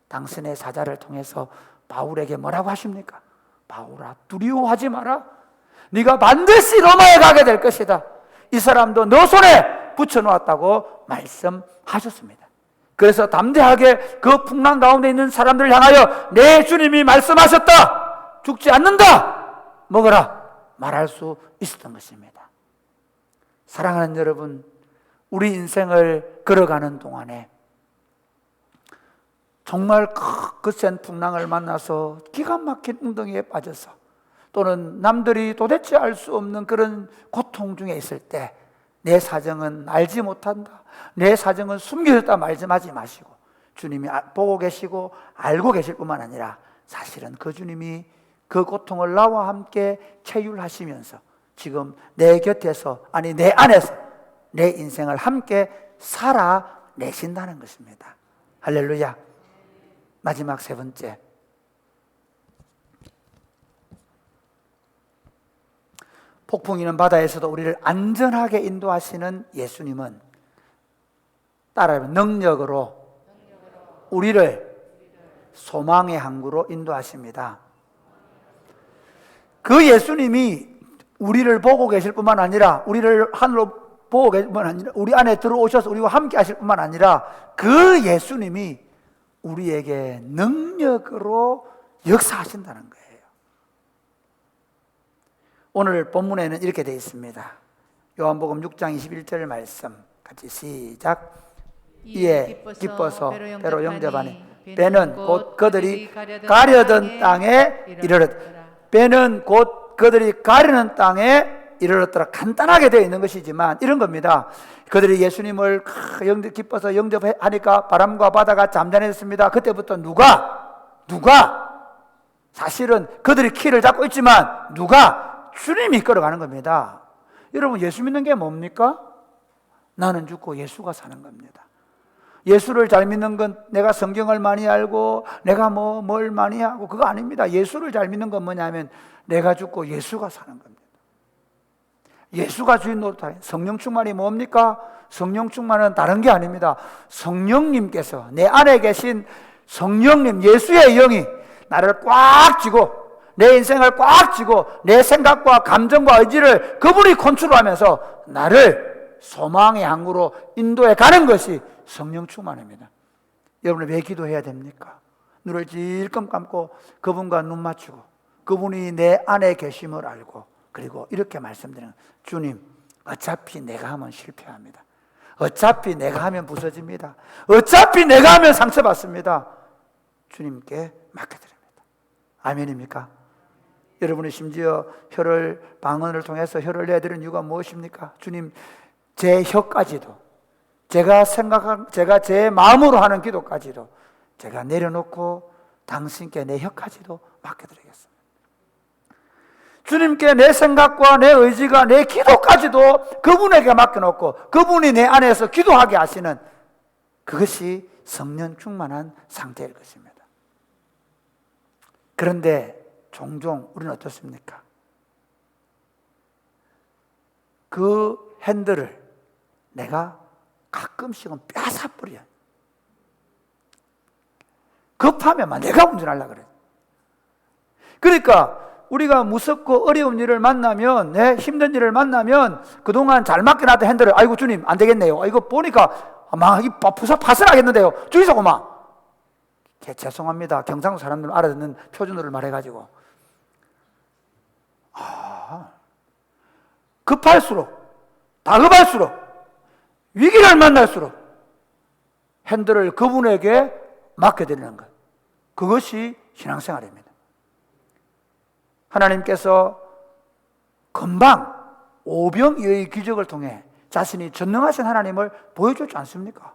당신의 사자를 통해서 바울에게 뭐라고 하십니까? 바울아, 두려워하지 마라. 네가 반드시 로마에 가게 될 것이다. 이 사람도 너 손에 붙여놓았다고 말씀하셨습니다. 그래서 담대하게 그 풍랑 가운데 있는 사람들을 향하여 내 주님이 말씀하셨다, 죽지 않는다, 먹어라 말할 수 있었던 것입니다. 사랑하는 여러분, 우리 인생을 걸어가는 동안에 정말 거센 풍랑을 만나서 기가 막힌 웅덩이에 빠져서, 또는 남들이 도대체 알 수 없는 그런 고통 중에 있을 때 내 사정은 알지 못한다, 내 사정은 숨겨졌다 말씀하지 마시고, 주님이 보고 계시고 알고 계실 뿐만 아니라 사실은 그 주님이 그 고통을 나와 함께 체휼하시면서 지금 내 곁에서, 아니 내 안에서 내 인생을 함께 살아내신다는 것입니다. 할렐루야. 마지막 세 번째, 폭풍이 있는 바다에서도 우리를 안전하게 인도하시는 예수님은 따라하면 능력으로 우리를 소망의 항구로 인도하십니다. 그 예수님이 우리를 보고 계실 뿐만 아니라 우리를 하늘로 보고 계실 뿐만 아니라 우리 안에 들어오셔서 우리와 함께 하실 뿐만 아니라 그 예수님이 우리에게 능력으로 역사하신다는 거예요. 오늘 본문에는 이렇게 되어 있습니다. 요한복음 6장 21절 말씀 같이 시작. 이에 기뻐서 배로 영접하니 배는 곧 그들이 가려던 땅에 이르렀더라. 배는 곧 그들이 가려는 땅에 이르렀더라. 간단하게 되어 있는 것이지만 이런 겁니다. 그들이 예수님을 기뻐서 영접하니까 바람과 바다가 잠잠해졌습니다. 그때부터 누가 사실은 그들이 키를 잡고 있지만 누가 주님이 이끌어가는 겁니다. 여러분, 예수 믿는 게 뭡니까? 나는 죽고 예수가 사는 겁니다. 예수를 잘 믿는 건 내가 성경을 많이 알고 내가 뭘 많이 하고 그거 아닙니다. 예수를 잘 믿는 건 뭐냐면 내가 죽고 예수가 사는 겁니다. 예수가 주인 노릇하는 성령 충만이 뭡니까? 성령 충만은 다른 게 아닙니다. 성령님께서 내 안에 계신 성령님 예수의 영이 나를 꽉 쥐고 내 인생을 꽉 쥐고 내 생각과 감정과 의지를 그분이 컨트롤하면서 나를 소망의 항구로 인도해 가는 것이 성령 충만입니다. 여러분 왜 기도해야 됩니까? 눈을 질끔 감고 그분과 눈 맞추고 그분이 내 안에 계심을 알고 그리고 이렇게 말씀드리는 주님, 어차피 내가 하면 실패합니다. 어차피 내가 하면 부서집니다. 어차피 내가 하면 상처받습니다. 주님께 맡겨드립니다. 아멘입니까? 여러분이 심지어 방언을 통해서 혀를 내드리는 이유가 무엇입니까? 주님, 제 혀까지도 제가 제 마음으로 하는 기도까지도 제가 내려놓고 당신께 내 혀까지도 맡겨드리겠습니다. 주님께 내 생각과 내 의지가 내 기도까지도 그분에게 맡겨놓고 그분이 내 안에서 기도하게 하시는 그것이 성령 충만한 상태일 것입니다. 그런데 종종 우리는 어떻습니까? 그 핸들을 내가 가끔씩은 뺏어버려. 급하면 내가 운전하려고 그래. 그러니까 우리가 무섭고 어려운 일을 만나면, 힘든 일을 만나면 그동안 잘 맡겨놨던 핸들을 아이고 주님 안 되겠네요. 이거 보니까 막 부서 파산하겠는데요. 주의소 그만. 죄송합니다. 경상도 사람들은 알아듣는 표준어를 말해가지고 다급할수록 위기를 만날수록 핸들을 그분에게 맡겨드리는 것, 그것이 신앙생활입니다. 하나님께서 금방 오병이어의 기적을 통해 자신이 전능하신 하나님을 보여줬지 않습니까?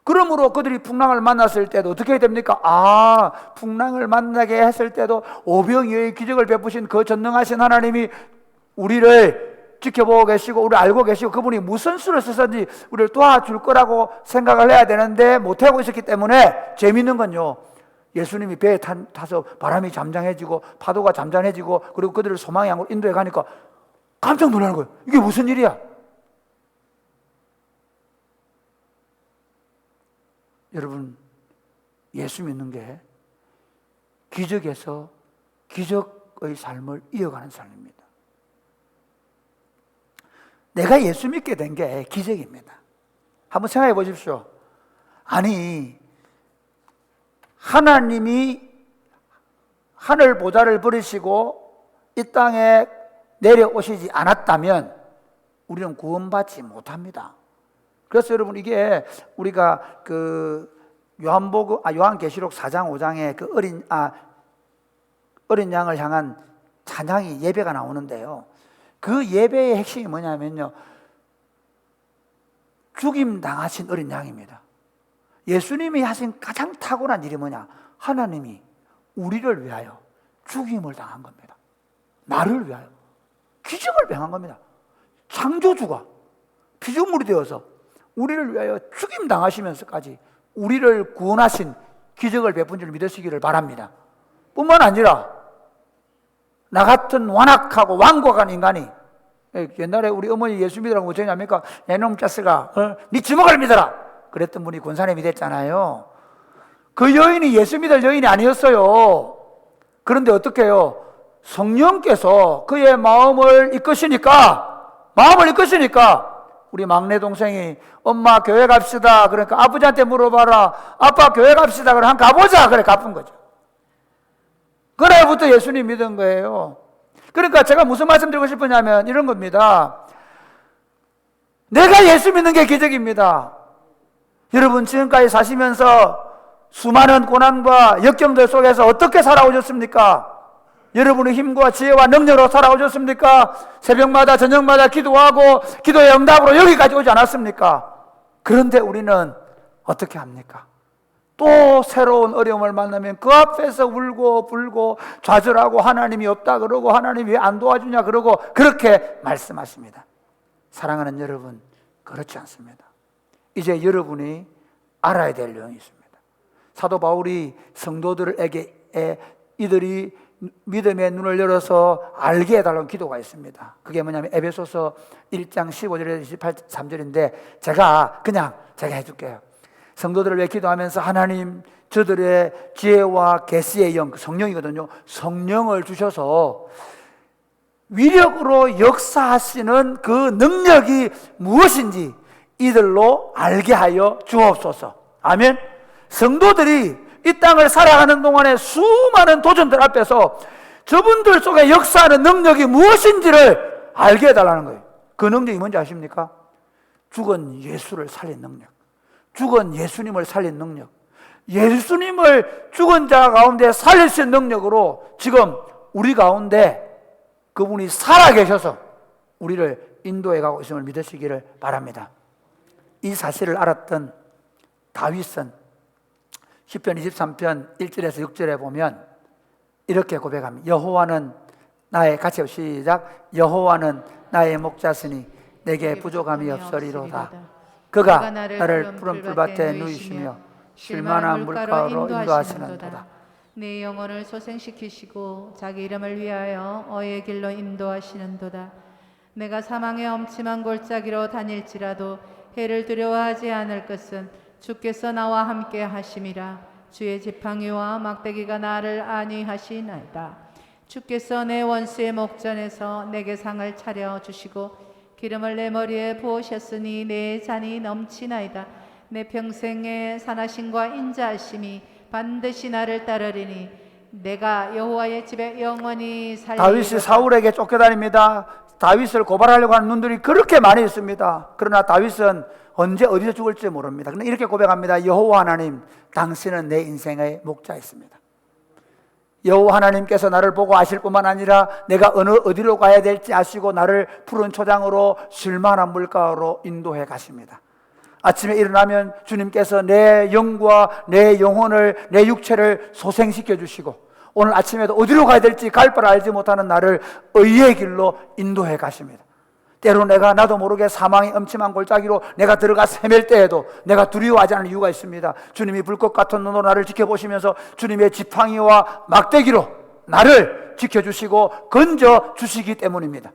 그러므로 그들이 풍랑을 만났을 때도 어떻게 해야 됩니까? 풍랑을 만나게 했을 때도 오병이어의 기적을 베푸신 그 전능하신 하나님이 우리를 지켜보고 계시고 우리를 알고 계시고 그분이 무슨 수를 쓰든지 우리를 도와줄 거라고 생각을 해야 되는데 못하고 있었기 때문에 재미있는 건요, 예수님이 배에 타서 바람이 잠잠해지고 파도가 잠잠해지고 그리고 그들을 소망의 항으로 인도해 가니까 깜짝 놀라는 거예요. 이게 무슨 일이야? 여러분, 예수 믿는 게 기적에서 기적의 삶을 이어가는 삶입니다. 내가 예수 믿게 된 게 기적입니다. 한번 생각해 보십시오. 아니, 하나님이 하늘 보좌를 버리시고 이 땅에 내려오시지 않았다면 우리는 구원받지 못합니다. 그래서 여러분, 이게 우리가 요한계시록 4장 5장에 그 어린 양을 향한 찬양이 예배가 나오는데요. 그 예배의 핵심이 뭐냐면요, 죽임 당하신 어린 양입니다. 예수님이 하신 가장 탁월한 일이 뭐냐? 하나님이 우리를 위하여 죽임을 당한 겁니다. 나를 위하여 기적을 행한 겁니다. 창조주가 피조물이 되어서 우리를 위하여 죽임 당하시면서까지 우리를 구원하신 기적을 베푼 줄 믿으시기를 바랍니다. 뿐만 아니라 나 같은 완악하고 완고한 인간이, 옛날에 우리 어머니 예수 믿으라고 어쩌냐합니까 내놈 자스가 네 주먹을 믿어라 그랬던 분이 권사님이 됐잖아요. 그 여인이 예수 믿을 여인이 아니었어요. 그런데 어떻게 해요? 성령께서 그의 마음을 이끄시니까 우리 막내 동생이 엄마 교회 갑시다. 그러니까 아버지한테 물어봐라. 아빠 교회 갑시다. 그래 한 가보자. 그래 갚은 거죠. 그래부터 예수님 믿은 거예요. 그러니까 제가 무슨 말씀 드리고 싶으냐면 이런 겁니다. 내가 예수 믿는 게 기적입니다. 여러분 지금까지 사시면서 수많은 고난과 역경들 속에서 어떻게 살아오셨습니까? 여러분의 힘과 지혜와 능력으로 살아오셨습니까? 새벽마다 저녁마다 기도하고 기도의 응답으로 여기까지 오지 않았습니까? 그런데 우리는 어떻게 합니까? 또 새로운 어려움을 만나면 그 앞에서 울고 불고 좌절하고 하나님이 없다 그러고 하나님이 왜 안 도와주냐 그러고 그렇게 말씀하십니다. 사랑하는 여러분, 그렇지 않습니다. 이제 여러분이 알아야 될 내용이 있습니다. 사도 바울이 성도들에게 이들이 믿음의 눈을 열어서 알게 해달라는 기도가 있습니다. 그게 뭐냐면 에베소서 1장 15절에서 23절인데 제가 해줄게요. 성도들을 위해 기도하면서 하나님 저들의 지혜와 계시의 영, 성령이거든요. 성령을 주셔서 위력으로 역사하시는 그 능력이 무엇인지 이들로 알게 하여 주옵소서. 아멘. 성도들이 이 땅을 살아가는 동안에 수많은 도전들 앞에서 저분들 속에 역사하는 능력이 무엇인지를 알게 해달라는 거예요. 그 능력이 뭔지 아십니까? 죽은 예수를 살린 능력, 죽은 예수님을 살린 능력, 예수님을 죽은 자 가운데 살릴 수 있는 능력으로 지금 우리 가운데 그분이 살아계셔서 우리를 인도해 가고 있음을 믿으시기를 바랍니다. 이 사실을 알았던 다윗은 시편 23편 1절에서 6절에 보면 이렇게 고백합니다. 여호와는 나의 같이 시작. 여호와는 나의 목자시니 내게 부족함이 없으리로다. 그가 나를 푸른 풀밭에 누이시며 쉴만한 물가로 인도하시는도다. 내 영혼을 소생시키시고 자기 이름을 위하여 어의 길로 인도하시는도다. 내가 사망의 엄침한 골짜기로 다닐지라도 해를 두려워하지 않을 것은 주께서 나와 함께 하심이라. 주의 지팡이와 막대기가 나를 안위하시나이다. 주께서 내 원수의 목전에서 내게 상을 차려 주시고 기름을 내 머리에 부으셨으니 내 잔이 넘치나이다. 내 평생의 선하심과 인자하심이 반드시 나를 따르리니 내가 여호와의 집에 영원히 살리리로다. 다윗이 사울에게 쫓겨다닙니다. 다윗을 고발하려고 하는 눈들이 그렇게 많이 있습니다. 그러나 다윗은 언제 어디서 죽을지 모릅니다. 그런데 이렇게 고백합니다. 여호와 하나님, 당신은 내 인생의 목자였습니다. 여호와 하나님께서 나를 보고 아실 뿐만 아니라 내가 어디로 가야 될지 아시고 나를 푸른 초장으로 쉴만한 물가로 인도해 가십니다. 아침에 일어나면 주님께서 내 영과 내 영혼을, 내 육체를 소생시켜 주시고 오늘 아침에도 어디로 가야 될지 갈 바를 알지 못하는 나를 의의 길로 인도해 가십니다. 때로 내가 나도 모르게 사망의 엄침한 골짜기로 내가 들어가 헤맬 때에도 내가 두려워하지 않을 이유가 있습니다. 주님이 불꽃 같은 눈으로 나를 지켜보시면서 주님의 지팡이와 막대기로 나를 지켜주시고 건져주시기 때문입니다.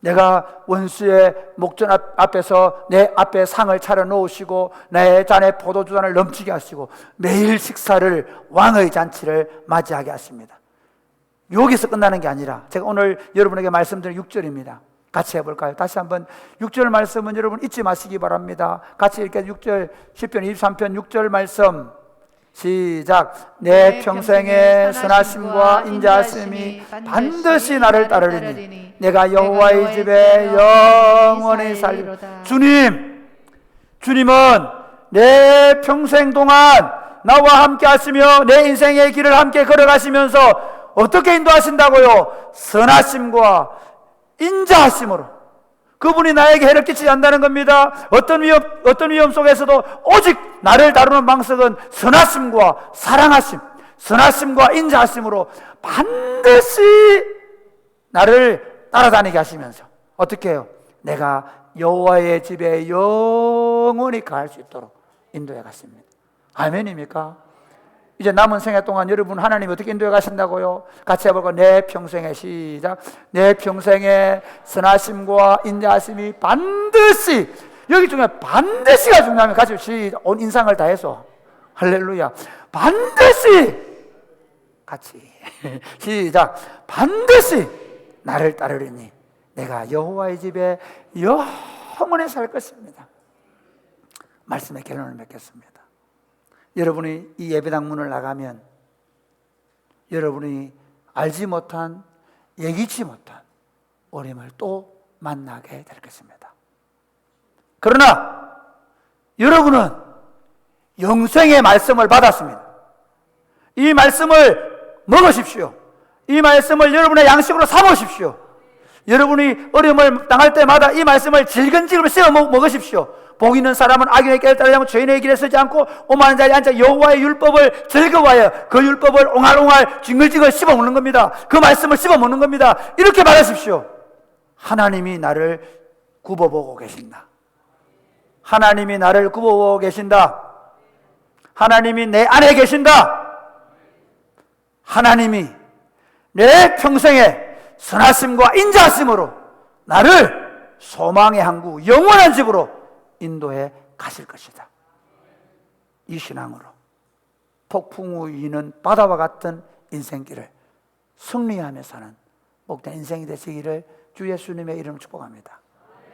내가 원수의 목전 앞에서 내 앞에 상을 차려 놓으시고 내 잔에 포도주잔을 넘치게 하시고 매일 식사를 왕의 잔치를 맞이하게 하십니다. 여기서 끝나는 게 아니라 제가 오늘 여러분에게 말씀드린 6절입니다. 같이 해볼까요? 다시 한번 6절 말씀은 여러분 잊지 마시기 바랍니다. 같이 이렇게 6절 시편 23편 6절 말씀 시작. 내 평생의 선하심과 인자하심이 반드시 나를 따르리니 내가 여호와의 집에 영원히 살리리로다. 주님은 내 평생 동안 나와 함께 하시며 내 인생의 길을 함께 걸어가시면서 어떻게 인도하신다고요? 선하심과 인자하심으로. 그분이 나에게 해를 끼치지 않는다는 겁니다. 어떤 위험 속에서도 오직 나를 다루는 방식은 선하심과 사랑하심, 선하심과 인자하심으로 반드시 나를 따라다니게 하시면서 어떻게 해요? 내가 여호와의 집에 영원히 갈 수 있도록 인도해 가십니다. 아멘입니까? 이제 남은 생애 동안 여러분 하나님 어떻게 인도해 가신다고요? 같이 해볼까요? 내 평생의 시작. 내 평생의 선하심과 인자하심이 반드시, 여기 중에 반드시가 중요하면 같이 온 인상을 다해서 할렐루야. 반드시 같이 시작. 반드시 나를 따르리니 내가 여호와의 집에 영원히 살 것입니다. 말씀의 결론을 맺겠습니다. 여러분이 이 예배당 문을 나가면 여러분이 알지 못한, 예기치 못한 어림을 또 만나게 될 것입니다. 그러나 여러분은 영생의 말씀을 받았습니다. 이 말씀을 먹으십시오. 이 말씀을 여러분의 양식으로 삼으십시오. 여러분이 어려움을 당할 때마다 이 말씀을 질근질근 씹어 먹으십시오. 복 있는 사람은 악인의 길을 따르지 않고 죄인의 길에 서지 않고 오만한 자리에 앉아 여호와의 율법을 즐거워하여 그 율법을 옹알옹알 징글징글 씹어 먹는 겁니다. 그 말씀을 씹어 먹는 겁니다. 이렇게 말하십시오. 하나님이 나를 굽어보고 계신다. 하나님이 나를 굽어보고 계신다. 하나님이 내 안에 계신다. 하나님이 내 평생에 선하심과 인자하심으로 나를 소망의 항구, 영원한 집으로 인도해 가실 것이다. 이 신앙으로 폭풍 우이는 바다와 같은 인생길을 승리하며 사는 복된 인생이 되시기를 주 예수님의 이름으로 축복합니다.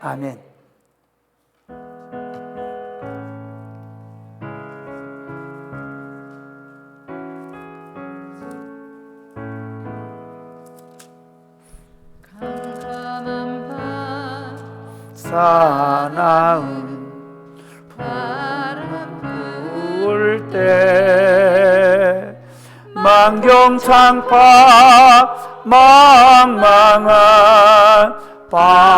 아멘. 사나운 바람 불 때 만경창파 망망한 바다에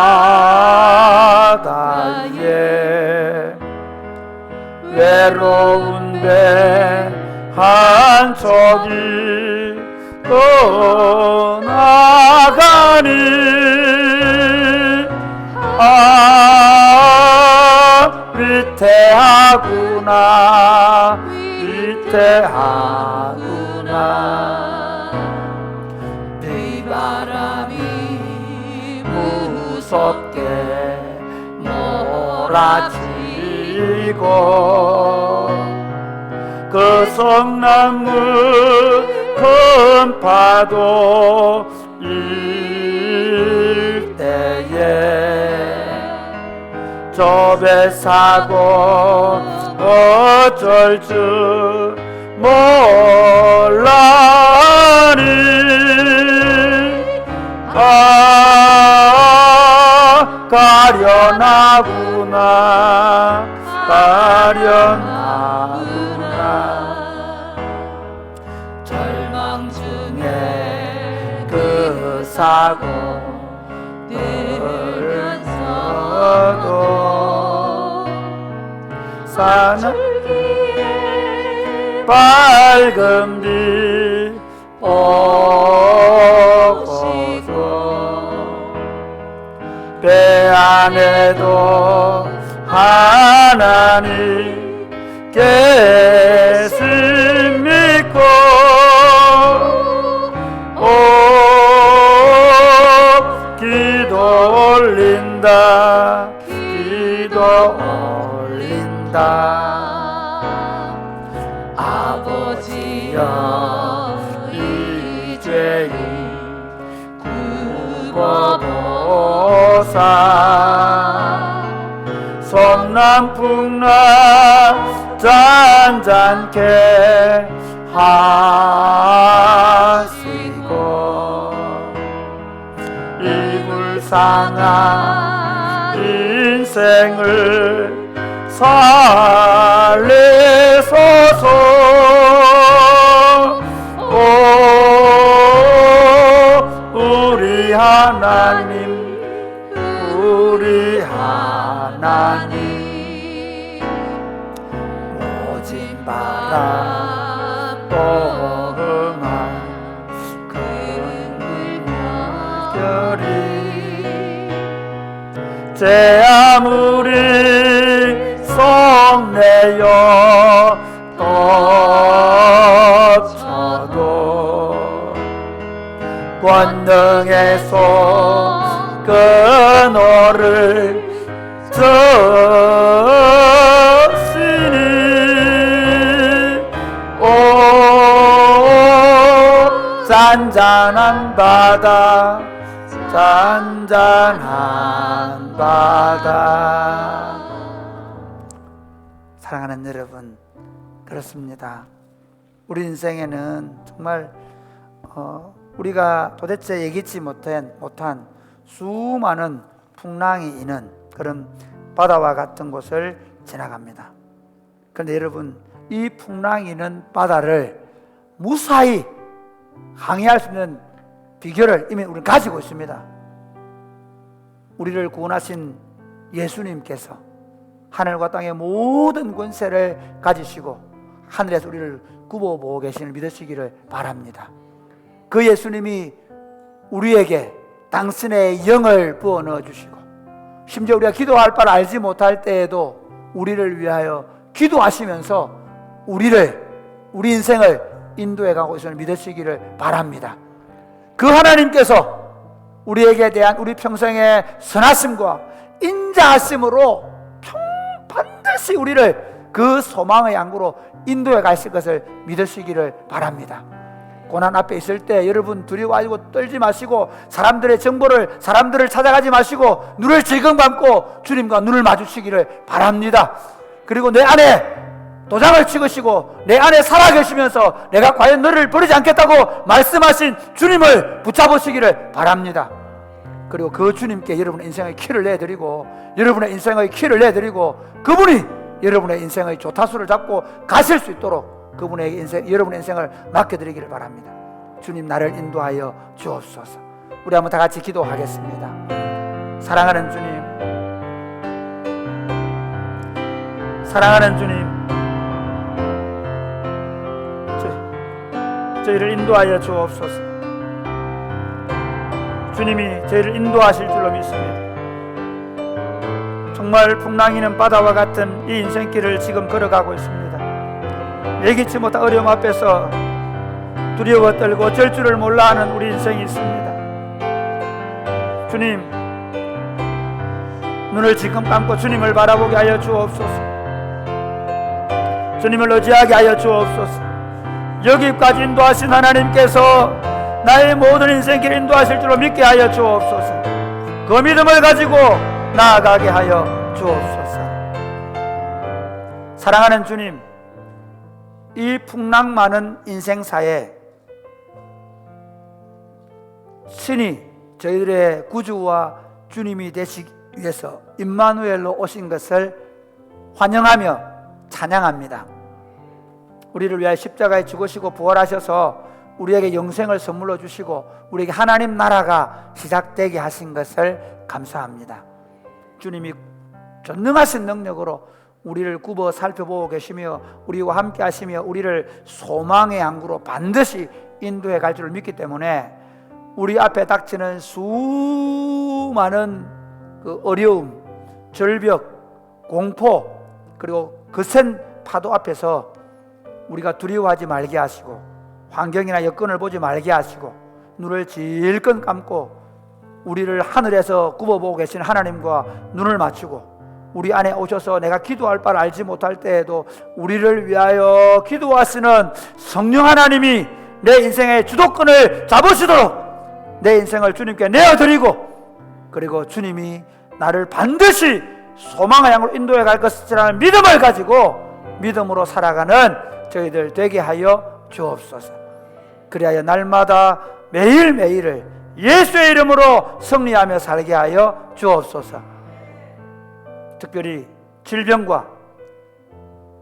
외로운 배 한 척이 떠나가니 위태하구나, 위태하구나. 비바람이 무섭게 몰아치고 그 성나무 큰 파도 일 때에 저 배 사고 어쩔 줄 몰라니 가련하구나, 가련하구나. 절망 중에 그 사고 들면서도 산줄기에 밝은 빛 보고도 배 안에도 하나님 계신 믿고 기도 올린다, 기도 올린다. 아버지여 이 죄인 굽어보사 섬남풍나 잔잔케 하시고 이 불쌍한 인생을 살리소서. 우리 하나님, 우리 하나님, 모진 바람 또 흥한 큰 물결이 제 아무리 속내어 덮쳐도 권능의 손 그노를 졌으니 오 잔잔한 바다, 잔잔한 바다. 사랑하는 여러분, 그렇습니다. 우리 인생에는 정말 우리가 도대체 예기치 못한 수많은 풍랑이 있는 그런 바다와 같은 곳을 지나갑니다. 그런데 여러분, 이 풍랑이 있는 바다를 무사히 항해할 수 있는 비결을 이미 우리는 가지고 있습니다. 우리를 구원하신 예수님께서 하늘과 땅의 모든 권세를 가지시고 하늘에서 우리를 굽어보고 계시는 믿으시기를 바랍니다. 그 예수님이 우리에게 당신의 영을 부어 넣어주시고 심지어 우리가 기도할 바를 알지 못할 때에도 우리를 위하여 기도하시면서 우리 인생을 인도해 가고 있음을 믿으시기를 바랍니다. 그 하나님께서 우리에게 대한 우리 평생의 선하심과 인자하심으로 반드시 우리를 그 소망의 양구로 인도해 가실 것을 믿으시기를 바랍니다. 고난 앞에 있을 때 여러분 두려워하고 떨지 마시고 사람들을 찾아가지 마시고 눈을 질끈 감고 주님과 눈을 마주치기를 바랍니다. 그리고 내 안에 도장을 찍으시고 내 안에 살아계시면서 내가 과연 너를 버리지 않겠다고 말씀하신 주님을 붙잡으시기를 바랍니다. 그리고 그 주님께 여러분의 인생의 키를 내드리고 그분이 여러분의 인생의 조타수를 잡고 가실 수 있도록 그분에게 여러분의 인생을 맡겨드리기를 바랍니다. 주님, 나를 인도하여 주옵소서. 우리 한번 다 같이 기도하겠습니다. 사랑하는 주님, 저희를 인도하여 주옵소서. 주님이 저희를 인도하실 줄로 믿습니다. 정말 풍랑이는 바다와 같은 이 인생길을 지금 걸어가고 있습니다. 예기치 못한 어려움 앞에서 두려워 떨고 어쩔 줄을 몰라하는 우리 인생이 있습니다. 주님, 눈을 지금 감고 주님을 바라보게 하여 주옵소서. 주님을 의지하게 하여 주옵소서. 여기까지 인도하신 하나님께서 나의 모든 인생길 인도하실 줄로 믿게 하여 주옵소서. 그 믿음을 가지고 나아가게 하여 주옵소서. 사랑하는 주님, 이 풍랑 많은 인생사에 신이 저희들의 구주와 주님이 되시기 위해서 임마누엘로 오신 것을 환영하며 찬양합니다. 우리를 위하여 십자가에 죽으시고 부활하셔서 우리에게 영생을 선물로 주시고 우리에게 하나님 나라가 시작되게 하신 것을 감사합니다. 주님이 전능하신 능력으로 우리를 굽어 살펴보고 계시며 우리와 함께 하시며 우리를 소망의 항구로 반드시 인도해 갈 줄을 믿기 때문에 우리 앞에 닥치는 수많은 그 어려움, 절벽, 공포, 그리고 거센 파도 앞에서 우리가 두려워하지 말게 하시고 환경이나 여건을 보지 말게 하시고 눈을 질끈 감고 우리를 하늘에서 굽어보고 계신 하나님과 눈을 맞추고 우리 안에 오셔서 내가 기도할 바를 알지 못할 때에도 우리를 위하여 기도하시는 성령 하나님이 내 인생의 주도권을 잡으시도록 내 인생을 주님께 내어드리고 그리고 주님이 나를 반드시 소망의 향으로 인도해 갈 것이라는 믿음을 가지고 믿음으로 살아가는 저희들 되게 하여 주옵소서. 그리하여 날마다 매일매일을 예수의 이름으로 승리하며 살게 하여 주옵소서. 특별히 질병과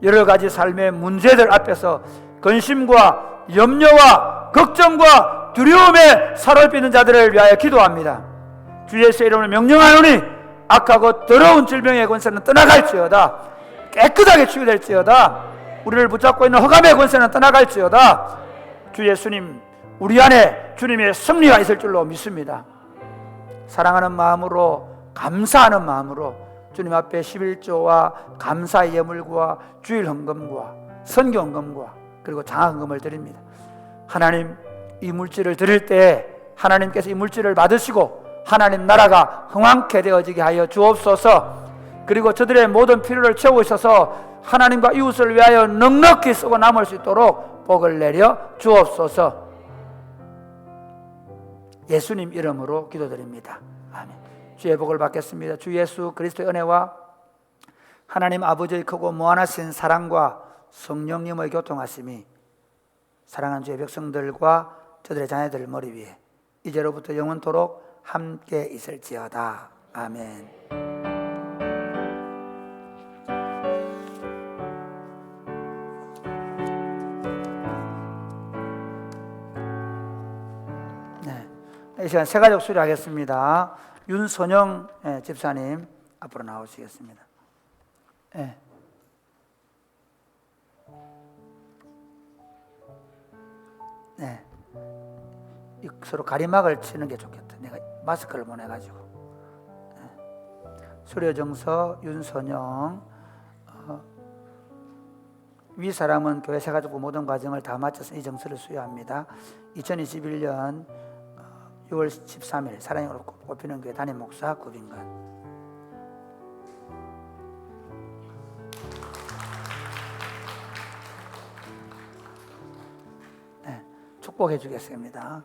여러 가지 삶의 문제들 앞에서 근심과 염려와 걱정과 두려움에 살을 삐는 자들을 위하여 기도합니다. 주 예수의 이름을 명령하노니 악하고 더러운 질병의 권세는 떠나갈지어다. 깨끗하게 치유될지어다. 우리를 붙잡고 있는 흑암의 권세는 떠나갈지어다. 주 예수님, 우리 안에 주님의 승리가 있을 줄로 믿습니다. 사랑하는 마음으로, 감사하는 마음으로 주님 앞에 11조와 감사의 예물과 주일 헌금과 선교 헌금과 그리고 장학 헌금을 드립니다. 하나님, 이 물질을 드릴 때 하나님께서 이 물질을 받으시고 하나님 나라가 흥왕케 되어지게 하여 주옵소서. 그리고 저들의 모든 필요를 채우셔서 하나님과 이웃을 위하여 넉넉히 쓰고 남을 수 있도록 복을 내려 주옵소서. 예수님 이름으로 기도드립니다. 아멘. 주의 복을 받겠습니다. 주 예수 그리스도의 은혜와 하나님 아버지의 크고 무한하신 사랑과 성령님의 교통하심이 사랑하는 주의 백성들과 저들의 자녀들 머리 위에 이제로부터 영원토록 함께 있을지어다. 아멘. 이 시간 새가족 수료하겠습니다. 윤선영 집사님 앞으로 나오시겠습니다. 네. 네. 서로 가리막을 치는 게 좋겠다. 내가 마스크를 못 해가지고. 네. 수료정서 윤선영. 위 사람은 교회 새가족 모든 과정을 다 마쳐서 이 정서를 수여합니다. 2021년 6월 13일 사랑으로 꼽히는 교회 담임 목사 구빈관. 네, 축복해 주겠습니다.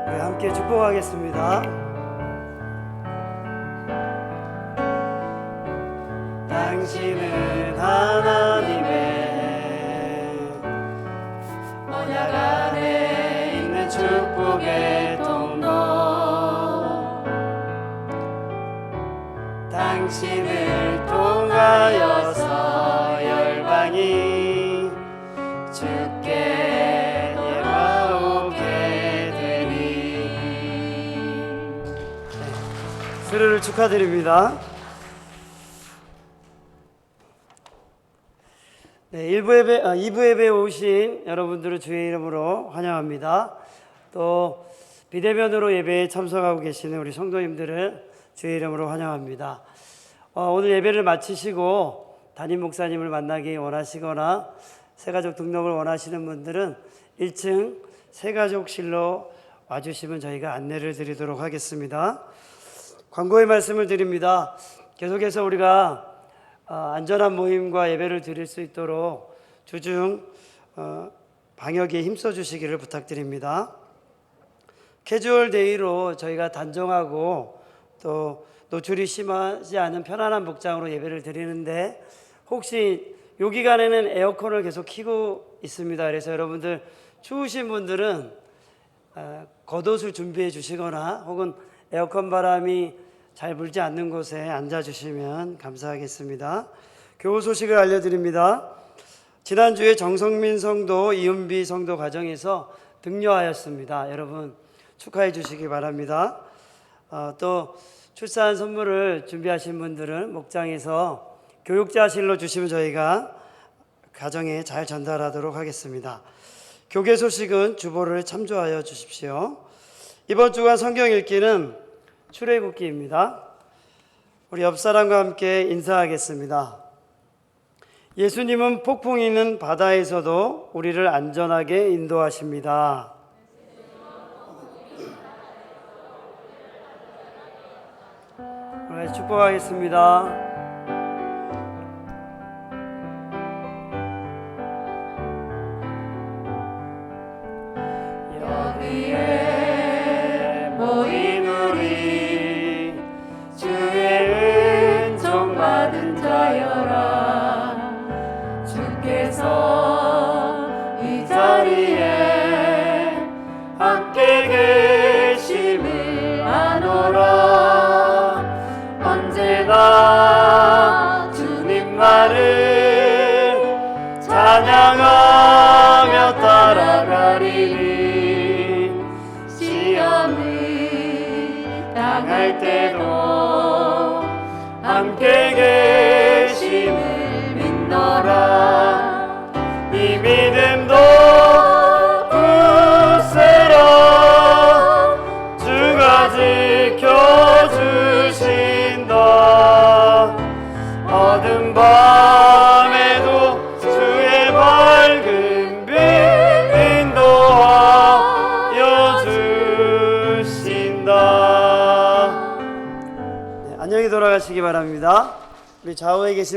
네, 함께 축복하겠습니다. 당신은 하나님의 언약 안에 있는 축복의 통로, 당신을 통하여서 열방이 주께 예화오게 되리. 수료를 축하드립니다. 네, 2부 예배에 오신 여러분들을 주의 이름으로 환영합니다. 또 비대면으로 예배에 참석하고 계시는 우리 성도님들을 주의 이름으로 환영합니다. 오늘 예배를 마치시고 담임 목사님을 만나기 원하시거나 새가족 등록을 원하시는 분들은 1층 새가족실로 와주시면 저희가 안내를 드리도록 하겠습니다. 광고의 말씀을 드립니다. 계속해서 우리가 안전한 모임과 예배를 드릴 수 있도록 주중 방역에 힘써 주시기를 부탁드립니다. 캐주얼 데이로 저희가 단정하고 또 노출이 심하지 않은 편안한 복장으로 예배를 드리는데 혹시 이 기간에는 에어컨을 계속 켜고 있습니다. 그래서 여러분들 추우신 분들은 겉옷을 준비해 주시거나 혹은 에어컨 바람이 잘 불지 않는 곳에 앉아주시면 감사하겠습니다. 교우 소식을 알려드립니다. 지난주에 정성민 성도, 이은비 성도 가정에서 등려하였습니다. 여러분 축하해 주시기 바랍니다. 또 출산 선물을 준비하신 분들은 목장에서 교육자실로 주시면 저희가 가정에 잘 전달하도록 하겠습니다. 교계 소식은 주보를 참조하여 주십시오. 이번 주간 성경 읽기는 출애굽기입니다. 우리 옆 사람과 함께 인사하겠습니다. 예수님은 폭풍이 있는 바다에서도 우리를 안전하게 인도하십니다. 축복하겠습니다. 여기에 모인 우리 주의 은총 받은 자여라. 주께서 이 자리에 함께 계심을 아노라. 언제나 주님만을 찬양하며 따라가리니 시험을 당할 때도 함께 계심을 믿노라. 이 믿음도 굳세라. 주가 지켜주신다. 어둠 밤에도 주의 밝은 빛 인도하여 주신다. 네, 안녕히 돌아가시기 바랍니다. 우리 좌우에 계신